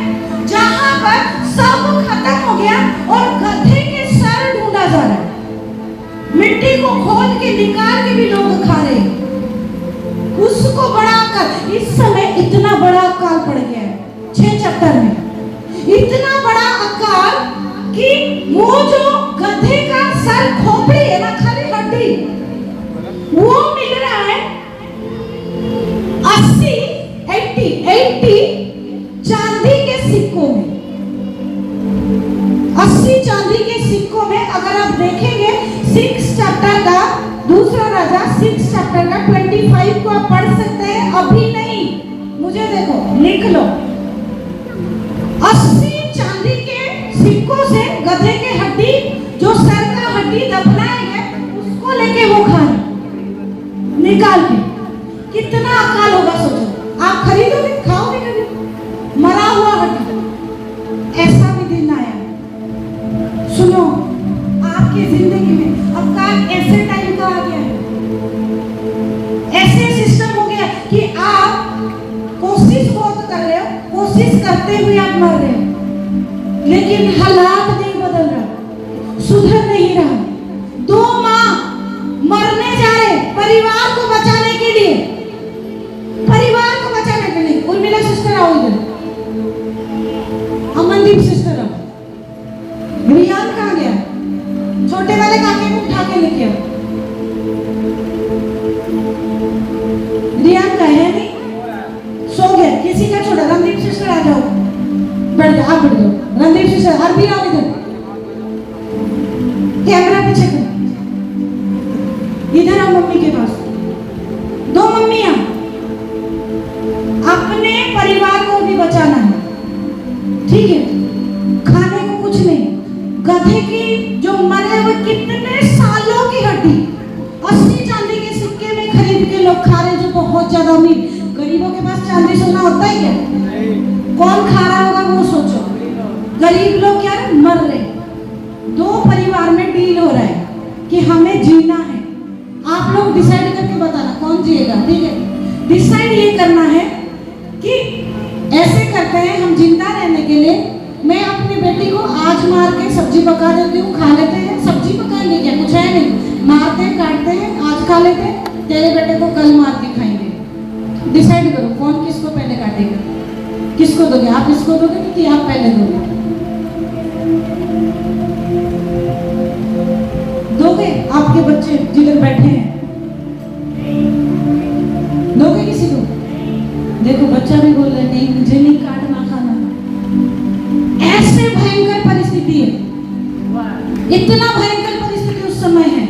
जहां पर सब खत्म हो गया और गधे के सर ढूंढा जा रहा है, मिट्टी को खोद के निकाल के भी लोग खा रहे हैं, उसको बड़ा अकाल। इस समय इतना बड़ा अकाल पड़ गया है 6 चैप्टर में, इतना बड़ा अकाल कि वो जो गधे का सर खोपड़ी है ना, खाली हड्डी, वो मिल रहा है 80 चांदी के सिक्कों में। 80 चांदी के सिक्कों में अगर आप देखेंगे 6 चैप्टर का, दूसरा राजा 6 चैप्टर का 25 को आप पढ़ सकते हैं, अभी नहीं, मुझे देखो लिख लो। 80 चांदी के सिक्कों से गधे के हड्डी, जो सर का हड्डी दफनाएंगे, उसको लेके वो खाए निकाल के। कितना अकाल होगा सोचो। आप खरीदोगे, खाओगे कभी मरा हुआ हड्डी? ऐसा भी दिन आया। सुनो, आपकी जिंदगी में अब का ऐसे टाइम का आ गया है, ऐसे सिस्टम हो गया कि आप कोशिश बहुत कर रहे हो, कोशिश करते हुए आप मर रहे हो, लेकिन हालात नहीं बदल रहा, सुधर नहीं रहा। 2 माँ मरने जा रहे परिवार को बचाने के लिए, परिवार को बचाने के लिए। उर्मिला सिस्टर आओ इधर, अमनदीप सिस्टर आओ, रियान कहाँ गया? छोटे वाले काके को उठा के लेके आओ। रियान का है नहीं, सो गया, किसी का छोड़ा। रणदीप सिस्टर आ जाओ, बैठ जाओ, आप बैठ जाओ। रणदीप सिस्टर, अरबी आओ इधर, कैमरा पीछे करो, इधर आओ मम्मी के पास। 2 मम्मियां, अपने परिवार को भी बचाना है, ठीक है? खाने को कुछ नहीं, गधे की जो मरे हुए कितने सालों की हड्डी 80 चांदी के सिक्के में खरीद के लोग खा रहे, जो बहुत ज्यादा अमीर। गरीबों के पास चांदी सोना होता है क्या? कौन खा रहा होगा वो सोचो। गरीब लोग क्या मर रहे। 2 परिवार में डील हो रहा है कि हमें जीना है। आप लोग डिसाइड करके बताना कौन जिएगा, ठीक है? डिसाइड ये करना है कि ऐसे करते हैं, हम जिंदा रहने के लिए मैं अपनी बेटी को आज मार के सब्जी पका देती हूँ, खा लेते हैं। सब्जी पकाएंगे क्या, कुछ है नहीं, मारते हैं, काटते हैं, आज खा लेते हैं, तेरे बेटे को कल मार के खाएंगे। डिसाइड करो कौन किसको पहले काटेगा, किसको दोगे? आप इसको दोगे कि आप पहले दोगे? दोगे? आपके बच्चे जिधर बैठे हैं दोगे किसी को? देखो बच्चा भी बोल रहा है नहीं, मुझे नहीं काटना खाना। ऐसे भयंकर परिस्थिति है, इतना भयंकर परिस्थिति उस समय है।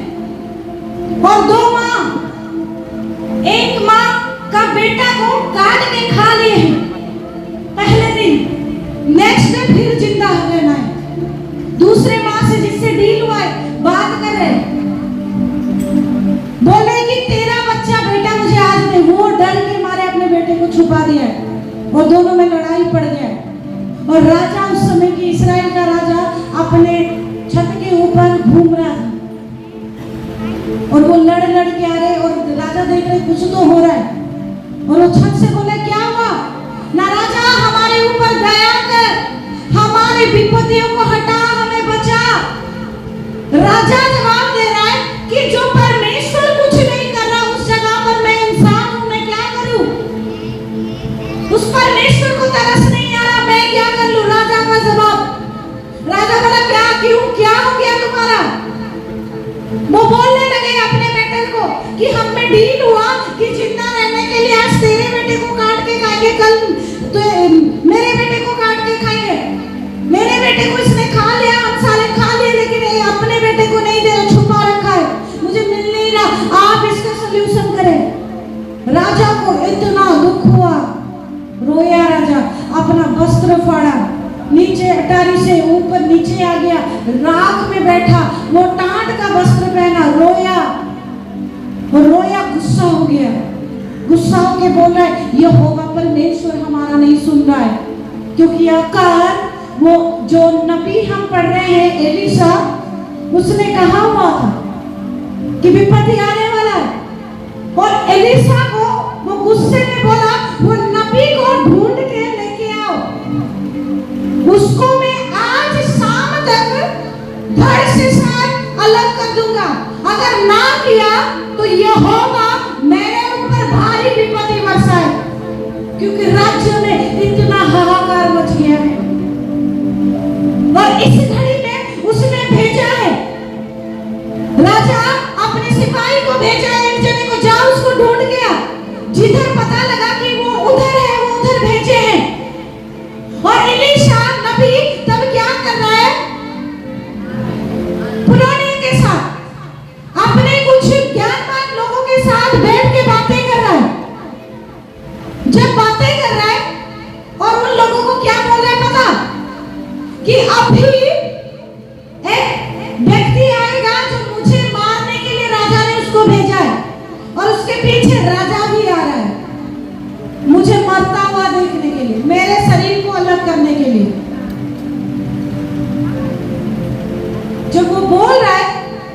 और 2 माँ, एक माँ का बेटा को काट के खा लिए हैं पहले दिन, नेक्स्ट डे फिर जिंदा हो गए ना। दूसरे माँ से जिससे डील हुआ है, बात कर रहे, बोले कि तेरा बच्चा बेटा मुझे आज नहीं, वो डर के मारे अपने बेटे को छुपा दिया है, और दोनों में लड़ाई पड़ गया। और राजा उस समय की इस्राएल का राजा अपने छत के ऊपर घूम रहा था, और वो लड़ के आ रहे, और राजा देख रहे कुछ तो हो रहा है, और वो छत से बोले क्या हुआ? ना राजा हमारे ऊपर दया कर, हमारी विपत्तियों को हटा, हमें बचा। राजा जवाब दे रहा है कि जो परमेश्वर कुछ नहीं कर रहा उस जगह पर मैं इंसान हूं, मैं क्या करूं? वो बोलने लगे अपने बेटे को कि हम में डील हुआ कि जिंदा रहने के लिए आज तेरे बेटे को काट के खाएंगे, कल तो मेरे बेटे को काट के खाएंगे। मेरे बेटे को इसने खा लिया, हम सारे खा लिए, लेकिन ये अपने बेटे को नहीं दे रहा, छुपा रखा है, मुझे मिल नहीं रहा, आप इसका सल्यूशन करें। राजा को इतना दुख हुआ, रोया राजा, अपना वस्त्र फाड़ा, नीचे अटारी से ऊपर नीचे आ गया, राख में बैठा, वो टाट का वस्त्र पहना, रोया और रोया, गुस्सा हो गया, गुस्सा होके बोल रहा है यहोवा परमेश्वर हमारा नहीं सुन रहा है। क्योंकि आकार वो जो नबी हम पढ़ रहे हैं एलिशा, उसने कहा हुआ था कि विपत्ति आने वाला है, और एलिशा को वो गुस्से में बोला वो नबी को ढूंढ के लेके आओ, उसको मैं आज शाम तक धड़ से साथ अलग कर दूंगा। अगर ना किया तो यहोवा मेरे ऊपर भारी विपत्ति बरसाए, क्योंकि राज्य में इतना हाहाकार मच गया है। और इस घड़ी में उसने भेजा है, राजा अपने सिपाही को भेजा है, एक जने को जाओ उसको ढूंढ गया, जिधर पता लगा कि वो उधर है वो उधर भेजे हैं। और एलीशा नबी तब क्या कर रहा है, पुराने के साथ अपने कुछ ज्ञानवान लोगों के साथ बैठ के बातें कर रहा है। जब बातें कर रहा है और उन लोगों को क्या बोल रहा है पता, कि अभी एक व्यक्ति आएगा जो मुझे मारने के लिए राजा ने उसको भेजा है, और उसके पीछे राजा भी आ रहा है मुझे मरता हुआ देखने के लिए, मेरे शरीर को अलग करने के लिए। जब वो बोल रहा है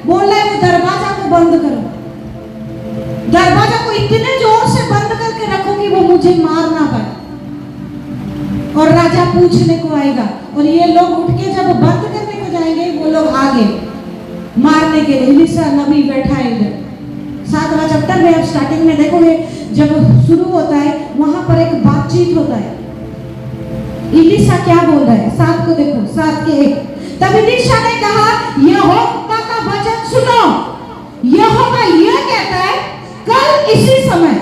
वो दरवाजा को बंद करो, दरवाजा को इतने जोर से बंद करके रखो कि वो मुझे मार ना पाए, और राजा पूछने को आएगा। और ये लोग उठ के जब बंद करने को जाएंगे, वो लोग आगे मारने के लिए। एलीशा नबी बैठा है इधर। 7वां चैप्टर में अब स्टार्टिंग में देखोगे, जब शुरू होता है वहां पर एक बातचीत होता है। एलीशा क्या बोल रहा है, 7 को देखो, 7 के 1। तब एलीशा ने कहा यहोवा का वचन सुनो, यहोवा यह कहता है कल इसी समय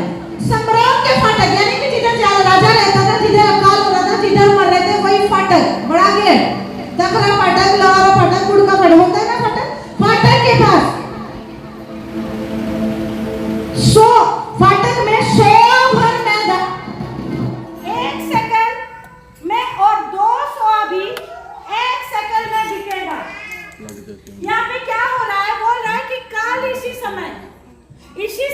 सम्राट के फाटक, यानी कि जिधर राजा रहता था, जिधर अकाल हो रहा था, जिधर मर रहे थे, वही फाटक बड़ा गेट, तकरा फाटक, लवारा फाटक, गुड़का फाटक होता है ना, फाटक के पास फाटक में 100 भर मैदान, 1 सेकंड में, और 200 अभी 1 सेकंड में दिखेगा। यहाँ पे क्या हो रहा है, बोल रहा है कि कल इसी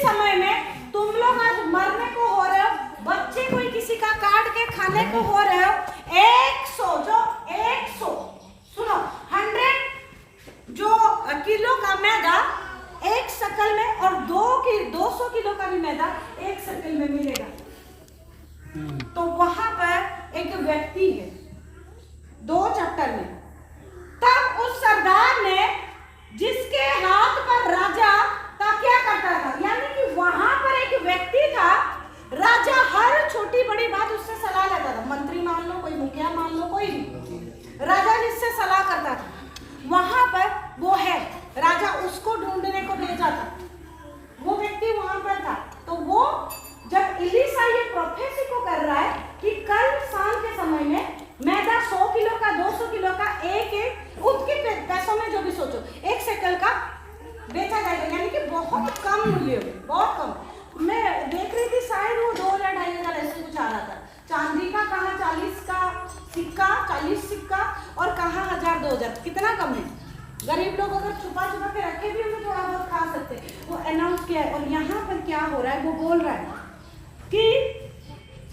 समय में तुम लोग आज मरने को हो रहे हो, बच्चे कोई किसी का काट के खाने को हो रहे हो, 100 सुनो 100 जो किलो का मैदा 1 शकल में, और 200 किलो का भी मैदा 1 शकल में मिलेगा। तो वहां पर एक व्यक्ति है 2 चैप्टर में, तब उस सरदार ने जिसके हाथ पर राजा का क्या करता था, यानी कि वहां पर एक व्यक्ति था, राजा हर छोटी बड़ी बात उससे सलाह लेता था, मंत्री मान लो, कोई मुखिया मान लो, कोई भी, राजा जिससे सलाह करता था, वहां पर वो है, राजा उसको ढूंढने को भेजा था, वो व्यक्ति वहां पर था। तो वो जब एलीशा ये प्रोफेसी को कर रहा है कि कल शाम के समय में मैदा 100 किलो का, 200 किलो का, एक उनके पैसों में जो भी सोचो 1 शेकल का बेचा जाएगा, यानी कि बहुत कम मूल्य में, बहुत कम। मैं देख रही थी शायद वो 2 या 2.5 हज़ार ऐसे कुछ आ रहा था। चांदी का कहाँ 40 का सिक्का, 40 सिक्का, और कहाँ 1000 2000, कितना कम है। गरीब लोग अगर छुपा के रखे भी हमें थोड़ा बहुत खा सकते, वो अनाउंस किया है। और यहाँ पर क्या हो रहा है, वो बोल रहा है कि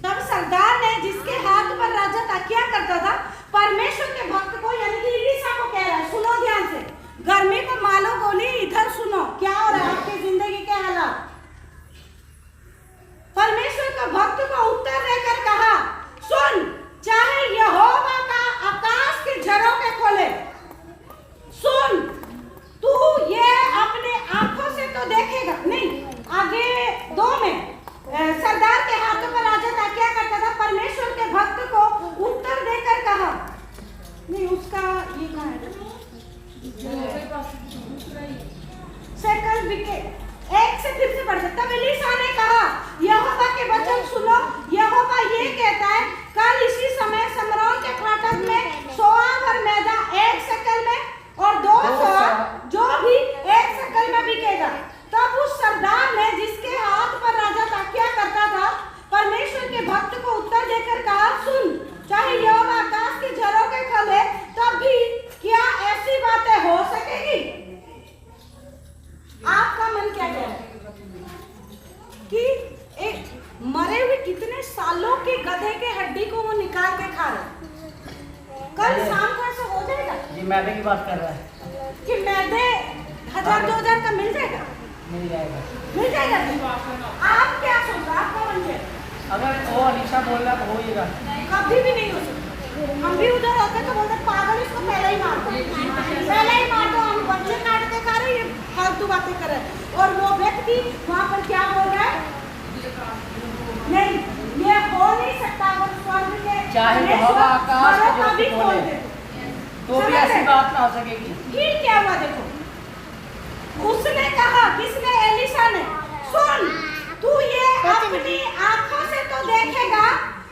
तब सरदार ने जिसके हाथ पर राजा था क्या करता था, परमेश्वर के भक्त को, यानी कि एलीशा को कह रहा है, सुनो ध्यान से, गर्मी को मालो गोली, इधर सुनो क्या हो रहा है आपकी जिंदगी के हालात। परमेश्वर का भक्त को उत्तर देकर कहा, सुन, चाहे यहोवा का आकाश के झरोखे खोले, सुन, तू ये अपने आंखों से तो देखेगा नहीं। आगे 2 में सरदार के हाथों पर राजा था क्या करता था, परमेश्वर के भक्त को उत्तर देकर कहा, नहीं उसका परमेश्वर बिके। एक से फिर से पढ़ सकता। तब एलीशा ने कहा, यहोवा के वचन सुनो, यहोवा ये कहता है, कल इसी समय समरौन के फाटक में सोआ भर मैदा 1 शकल में और 2 सोआ जो भी 1 शकल में बिकेगा। तब उस सरदार ने, जिसके हाथ पर राजा ताकिया करता था, परमेश्वर के भक्त को उत्तर देकर कहा, सुन, चाहे यहोवा आकाश की झरों के खले, तब भी क्या ऐसी बातें हो सकेगी? आपका मन क्या कह रहा है कि एक मरे हुए कितने सालों के गधे के हड्डी को वो निकाल के खा रहे? कल शाम को ऐसा हो जाएगा जी मैदे की बात कर रहा है कि मैदे 1000-2000 का मिल जाएगा? मिल जाएगा। मिल जाएगा जी। आप क्या सोच रहे? आपका मन क्या है? अगर वो अलीशा बोल रहा तो होइएगा। कभी भी नहीं हो सकता। हम भी उधर होते तो बोलते पागल, इसको पहले ही मार दो, पहले ही मार दो, हम बच्चे काट के खा रहे, ये फालतू बातें कर रहे हैं। और वो व्यक्ति वहाँ पर क्या बोल रहा है? नहीं, ये हो नहीं सकता। अगर स्वर्ग के चाहे यहोवा आकाश की का भी ज्योति खोल खोले, दे तो भी ऐसी बात ना हो सकेगी। फिर क्या हुआ देखो, उसने कहा, किसने? एलीशा ने, सुन, तू ये अपनी आंखों से तो देखेगा,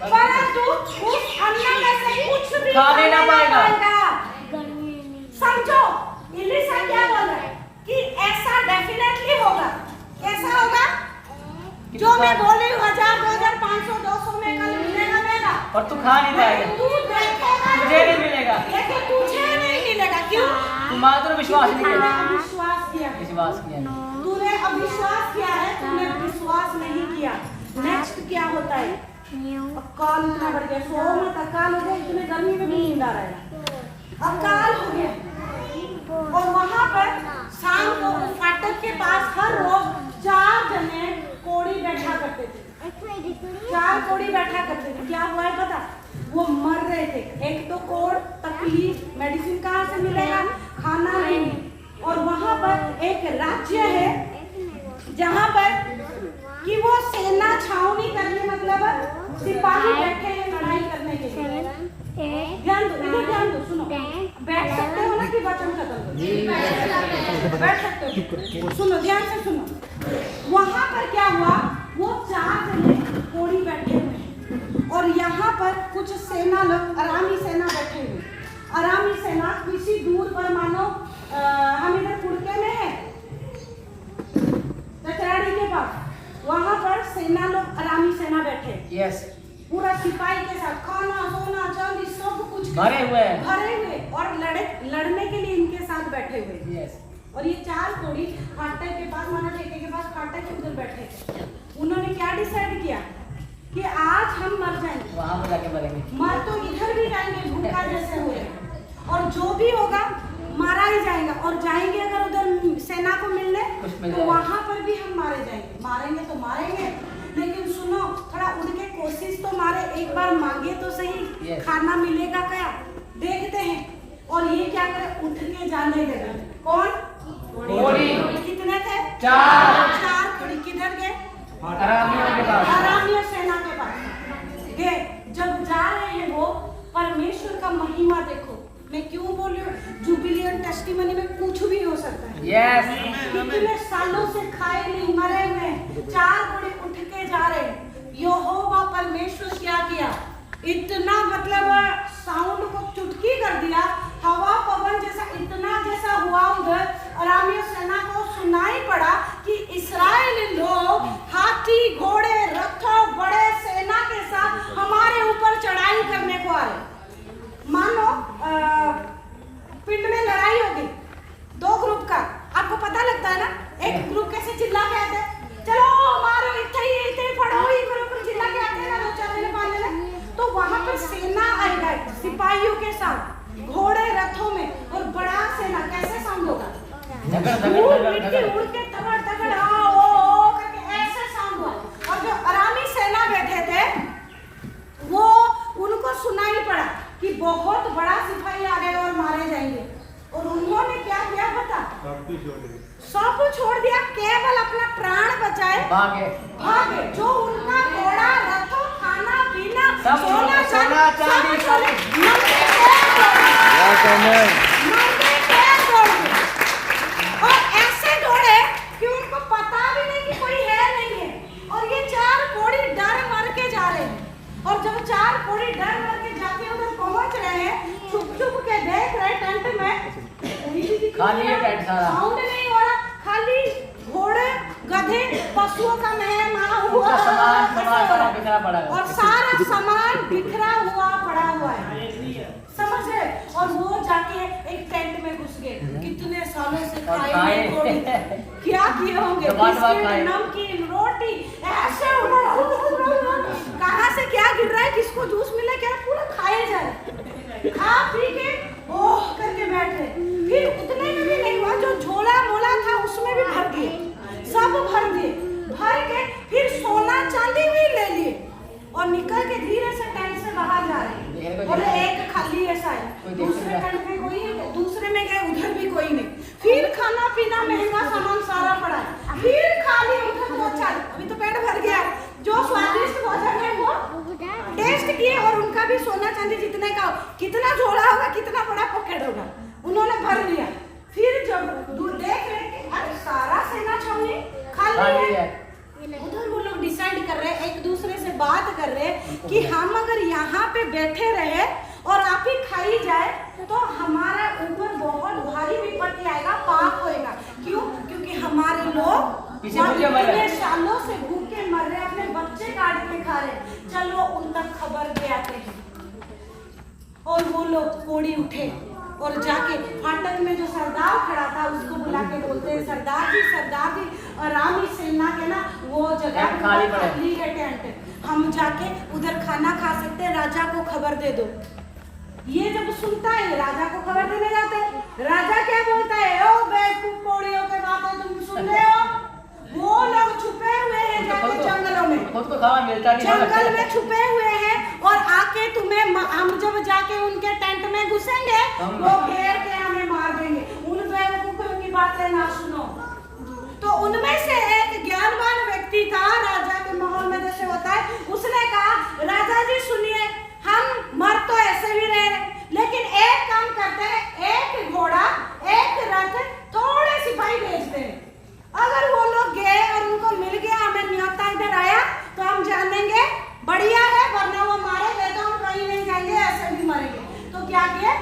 परंतु उस अन्न में से कुछ भी खा नहीं ना पाएगा। समझो एलीशा क्या बोल रहा है कि ऐसा डेफिनेटली होगा। कैसा होगा? जो मैं बोली 1000, 2000, 500, 200 में कल मिलेगा मेरा, और तू खा नहीं पाएगा, तू देखेगा, तुझे नहीं मिलेगा। लेकिन तुझे नहीं मिलेगा। क्यों? तू मात्र विश्वास नहीं तूने किया। अविश्वास किया है। विश्वास किया नहीं। तूने अविश्वास किया है, तूने विश्वास नहीं किया। नेक्स्ट क्या होता है? अकाल इतना बढ़ गया, सो मत अकाल हो गया, इतने गर्मी में भी नींद आ रहा है। अकाल हो गया। और वहां पर शाम को फाटक के पास हर रोज 4 जने कोड़ी बैठा करते थे। 4 कोड़ी बैठा करते थे। क्या हुआ है पता? वो मर रहे थे। एक तो कोड़, तकलीफ, मेडिसिन कहाँ से मिलेगा, खाना नहीं। और वहां पर एक राज्य है जहां पर कि वो सेना छावनी करने, मतलब सिपाही बैठे हैं लड़ाई करने के लिए। ध्यान दो, इधर ध्यान दो, सुनो। बैठ सकते हो ना कि वचन खत्म हो? बैठ सकते हो। सुनो, ध्यान से सुनो। वहां पर क्या हुआ, वो 4 जने कोड़ी बैठे हुए हैं और यहाँ पर कुछ सेना लोग, अरामी सेना बैठे हुए। अरामी सेना किसी दूर पर, मानो हम इधर कुड़के में है, चचराड़ी के पास, वहां पर सेना लोग, अरामी सेना बैठे। यस। पूरा सिपाही के साथ खाना, सोना, चांदी सब कुछ भरे हुए हैं। भरे हुए और लड़ने के लिए इनके साथ बैठे हुए। यस। और ये 4 कोड़ी फाटक के पास, माना ठेके के पास फाटक के उधर बैठे थे। उन्होंने क्या डिसाइड किया कि आज हम मर जाएंगे, वहाँ पर जाके मरेंगे। मर तो इधर भी जाएंगे, भूखा जैसे हो जाएंगे, और जो भी होगा मारा ही जाएगा। और जाएंगे अगर उधर सेना को मिलने, तो वहां पर भी हम मारे जाएंगे। मारेंगे तो मारेंगे, लेकिन सुनो, थोड़ा उठ के कोशिश तो मारे, एक बार मांगे तो सही। खाना मिलेगा क्या, देखते हैं। और ये क्या करे, उठ के जाने लगे। कौन? कोड़ी। कितने थे? 4 कोड़ी। किधर गए? अरामियों के पास। अरामियों सेना के पास गए। जब जा रहे हैं वो, परमेश्वर का महिमा देखो। मैं क्यों बोल रही हूँ, जुबिलियन टेस्टिमनी में कुछ भी हो सकता है। यस। कितने सालों से खाए नहीं, मरे हुए, 4 कोड़ी उठ के जा रहे हैं। यहोवा परमेश्वर क्या किया, इतना मतलब साउंड को चुटकी कर दिया, हवा पवन जैसा, इतना जैसा हुआ उधर। अरामी सेना को सुनाई पड़ा कि इस्राएली लोग हाथी, घोड़े, रथों, बड़े सेना के साथ हमारे ऊपर चढ़ाई करने को आ रहे। मानो पिंड में लड़ाई होगी, 2 ग्रुप का, आपको पता लगता है ना? एक ग्रुप कैसे चिल्ला के आते हैं, चलो मारो, इतने फड़ो, ही करो, चिल्ला के आते हैं ना 2-4 दिन पालने में। तो वहां पर सेना आएगा सिपाहियों के साथ, घोड़े, रथों में, और बड़ा सेना। कैसे साउंड होगा? उड़ के तगड़ तगड़, ओ करके ऐसे साउंड हुआ। और जो अरामी सेना बैठे थे, वो उनको सुनाई पड़ा कि बहुत बड़ा सिपाही आ गए और मारे जाएंगे। और उन्होंने क्या किया पता? सब छोड़ दिया, केवल अपना प्राण बचाए, भागे। जो उनका घोड़ा, रथों, खाना पीना, सोना चांदी सब और ऐसे दौड़े कि देख रहे टेंट में खाली है टेंट सारा। साउंड नहीं हो रहा, खाली घोड़े गधे पशुओं का महल वहाँ हुआ उसका सामान ऐसा सामान हो रहा सारा है। बिखरा पड़ा है। और सारा सामान बिखरा हुआ पड़ा हुआ है, समझ रहे? और वो जाके एक टेंट में घुस गए, कितने सालों से और खाए खाए। नहीं थोड़ी, क्या किए होंगे? दबा दबा बिस्किट, खाए। नमकीन, रोटी ऐसे कहाँ से क्या गिर रहा है, किसको जूस मिले क्या, पूरा खाए जाए। खा पी के ओह करके बैठ गए। फिर उतने में भी नहीं हुआ, जो झोला मोला था उसमें भी भर दिए, सब भर दिए। भर के फिर सोना चांदी भी ले लिए और निकल के धीरे से टेंट से बाहर जा रहे हैं। बोले एक खाली ऐसा है, दूसरे टेंट में कोई है, दूसरे में गए उधर भी कोई नहीं। फिर खाना पीना महंगा सामान सारा पड़ा है, फिर खाली उधर दो चार, अभी तो पेट भर गया। जो स्वादिष्ट भोजन है वो टेस्ट किए और उनका भी सोना चांदी जितने का कितना झोला होगा, कितना बड़ा पॉकेट होगा, उन्होंने भर लिया। फिर जब देख रहे कि अरे सारा सेना छावनी खाली है, उधर वो लोग डिसाइड कर रहे हैं, एक दूसरे से बात कर रहे हैं कि हम अगर यहाँ पे बैठे रहे और आप ही खाई जाए तो हमारा ऊपर बहुत भारी विपत्ति आएगा, पाप होएगा। क्यों? क्योंकि हमारे लोग पीछे भूखे मर रहे हैं। इतने सालों से भूखे मर रहे, अपने बच्चे काट के खा रहे। चलो उन तक खबर दे आते हैं। और वो लोग कोड़ी उठे और जाके फाटक में जो सरदार खड़ा था उसको बुला के बोलते हैं, सरदार जी आराम ही सेना के ना वो जगह टेंट खाली पड़ा है। खाली है टेंट, हम जाके उधर खाना खा सकते हैं, राजा को खबर दे दो। ये जब सुनता है राजा को खबर देने जाते हैं, राजा क्या बोलता है, ओ बेवकूफ पौड़ियों के बातें तुम सुन रहे हो? वो लोग छुपे हुए हैं जाके जंगलों में, खुद को खाना मिलता नहीं है। जंगल में छुपे हुए हैं और आके तुम्हें हम जब जाके उनके टेंट में घुसेंगे वो घेर के हमें मार देंगे। उन बेवकूफों की बातें ना सुनो। तो उनमें से एक ज्ञानवान व्यक्ति था, राजा के माहौल में जैसे होता है, उसने कहा राजा जी सुनिए, हम मर तो ऐसे भी रहे लेकिन एक काम करते हैं, एक घोड़ा एक रथ थोड़े सिपाही भेजते हैं। अगर वो लोग गए और उनको मिल गया, हमें न्योता इधर आया तो हम जानेंगे बढ़िया है, वरना वो मारे गए तो हम कहीं नहीं जाएंगे, ऐसे भी मरेंगे। तो क्या किए,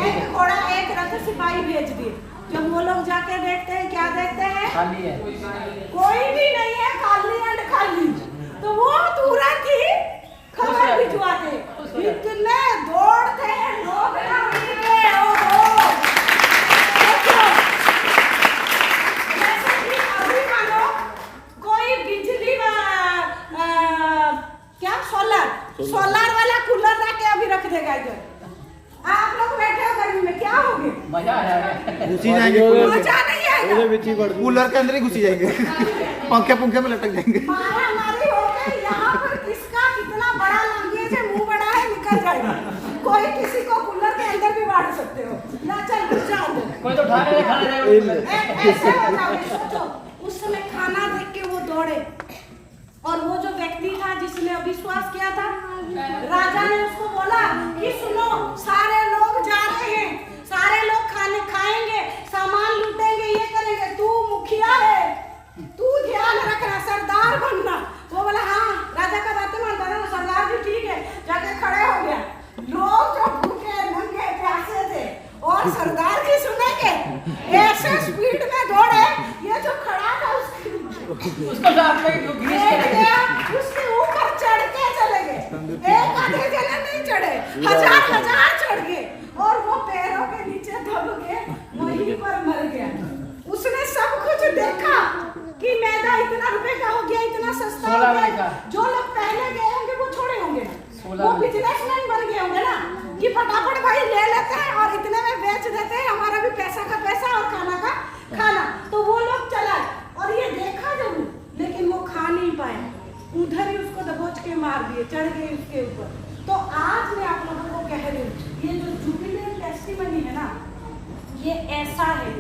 एक घोड़ा एक रथ सिपाही भेज दिए। जब वो लोग जाके देखते हैं, क्या देखते हैं, खाली है, कोई भी नहीं है, खाली एंड खाली। तो वो तुरंत ही खबर भिजवाते, इतने दौड़ते हैं लोग ना उनके, ओहो। देखो, जैसे कि अभी मानो कोई बिजली क्या सोलर वाला कूलर ला के अभी रख देगा इधर, आप लोग बैठे हो गर्मी में, क्या होगे? मजा आ जाएगा। घुसी जाएंगे मजा नहीं आएगा, ओले बिची पड़ कूलर के अंदर ही घुसी जाएंगे, पंखे में लटक जाएंगे। मारामारी हो गई, यहाँ पर किसका कितना बड़ा लंगेज है, मुंह बड़ा है, निकल जाएगा। कोई किसी को कूलर के अंदर भी बांट सकते हो ना, चल घुस जा अंदर। कोई तो उठा के खाना जाएगा। ऐसे हो जाओगे। सोचो उस समय खाना देख के वो दौड़े और वो जो व्यक्ति था जिसने अविश्वास किया था, राजा ने उसको बोला कि सुनो, सारे लोग जा रहे हैं, सारे लोग खाने खाएंगे, सामान लूटेंगे, ये करेंगे, तू मुखिया है, तू ध्यान रखना, सरदार बनना। वो बोला हाँ, राजा का बातें मानता था, सरदार भी ठीक है, जाके खड़े हो गया। लोग जो भूखे नंगे प्यासे थे और सरदार की सुनेंगे, ऐसे स्पीड में दौड़े, ये जो खड़ा था उसको साथ में ग्रीस करेंगे। उसके ऊपर चढ़ के चले गए, एक आधे जने नहीं चढ़े, हजार चढ़ गए और वो पैरों के नीचे दब के वहीं पर मर गया। उसने सब कुछ देखा कि मैदा इतना रुपए का हो गया, इतना सस्ता हो गया। जो लोग पहले गए होंगे वो छोड़े होंगे, वो बिजनेसमैन बन गए होंगे ना, कि फटाफट भाई ले लेते हैं और इतने में बेच देते हैं, हमारा भी पैसा का पैसा और खाना का खाना। तो वो लोग चलाए और ये देखा जरूर, लेकिन वो खा नहीं पाए, उधर ही उसको दबोच के मार दिए, चढ़ गए उसके ऊपर। तो आज मैं आप लोगों को कह रही हूँ, ये जो जुबिलेंट टेस्टिमनी है ना, ये ऐसा है,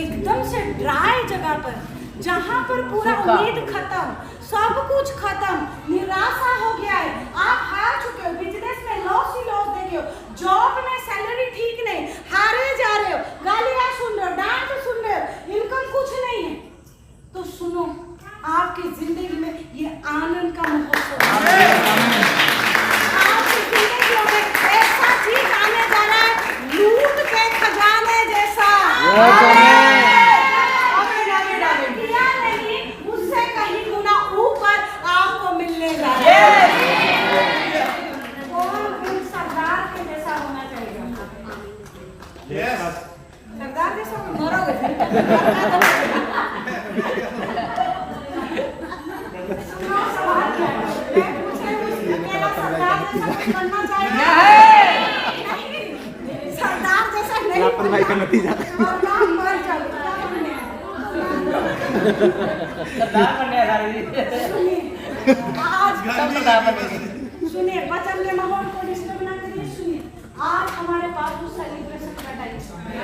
एकदम से ड्राई जगह पर, जहाँ पर पूरा उम्मीद खत्म, सब कुछ खत्म, निराशा हो गया है, आप हार चुके हो, बिजनेस में लॉस ही लॉस देखे हो, जॉब में सैलरी ठीक नहीं, हारे जा रहे हो, गालियाँ सुन रहे हो, डांट सुन रहे हो, इनकम कुछ नहीं है। तो सुनो, आपकी जिंदगी में ये आनंद का महोत्सव है। आपकी जिंदगी में ऐसा चीज आने जा रहा है, लूट के किया नहीं, उससे कहीं गुना ऊपर आपको मिलने जा रहा है। कौन गुण सरदार के जैसा होना चाहिए? यस सरदार जैसा मरोगे। सुनो सवाल क्या है? मैं पूछे अकेला सरदार जैसा कुछ बनना चाहिए? नहीं, सरदार जैसा नहीं लापरवाही का नतीजा। वरना मर जाओगे। सरदार बनने सारी सुनिए, आज सब सरदार बनने। सुनिए, वचन में माहौल को डिस्टर्ब ना करिए। सुनिए, आज हमारे पास उस सेलिब्रेशन का टाइम है।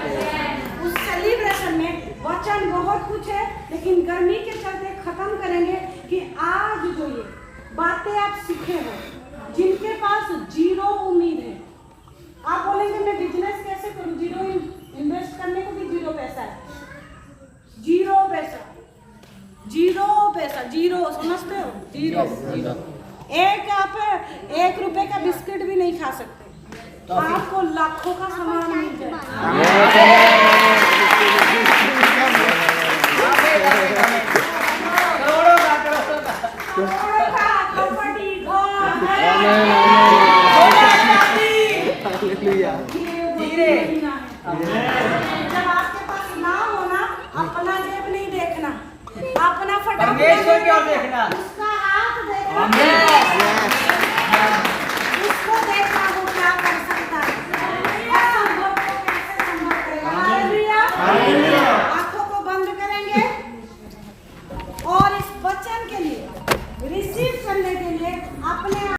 उस सेलिब्रेशन में वचन बहुत कुछ है, लेकिन गर्मी के चलते खत्म करेंगे कि आज जो ये बातें आप सीखे हो, जिनके पास जीरो उम्मीद है, आप बोलेंगे मैं बिजनेस कैसे करूं, जीरो इन्वेस्ट करने को भी जीरो पैसा है, जीरो पैसा, जीरो पैसा, जीरो समझते हो, जीरो। एक आप 1 रुपए का बिस्किट भी नहीं खा सकते, आपको लाखों का सामान मिल जाए। करोड़ों का प्रॉपर्टी, घर, हालेलुया। जब आपके पास ना होना, अपना जेब नहीं देखना, अपना परमेश्वर की ओर फटाफट देखना। उसका हाथ देखना।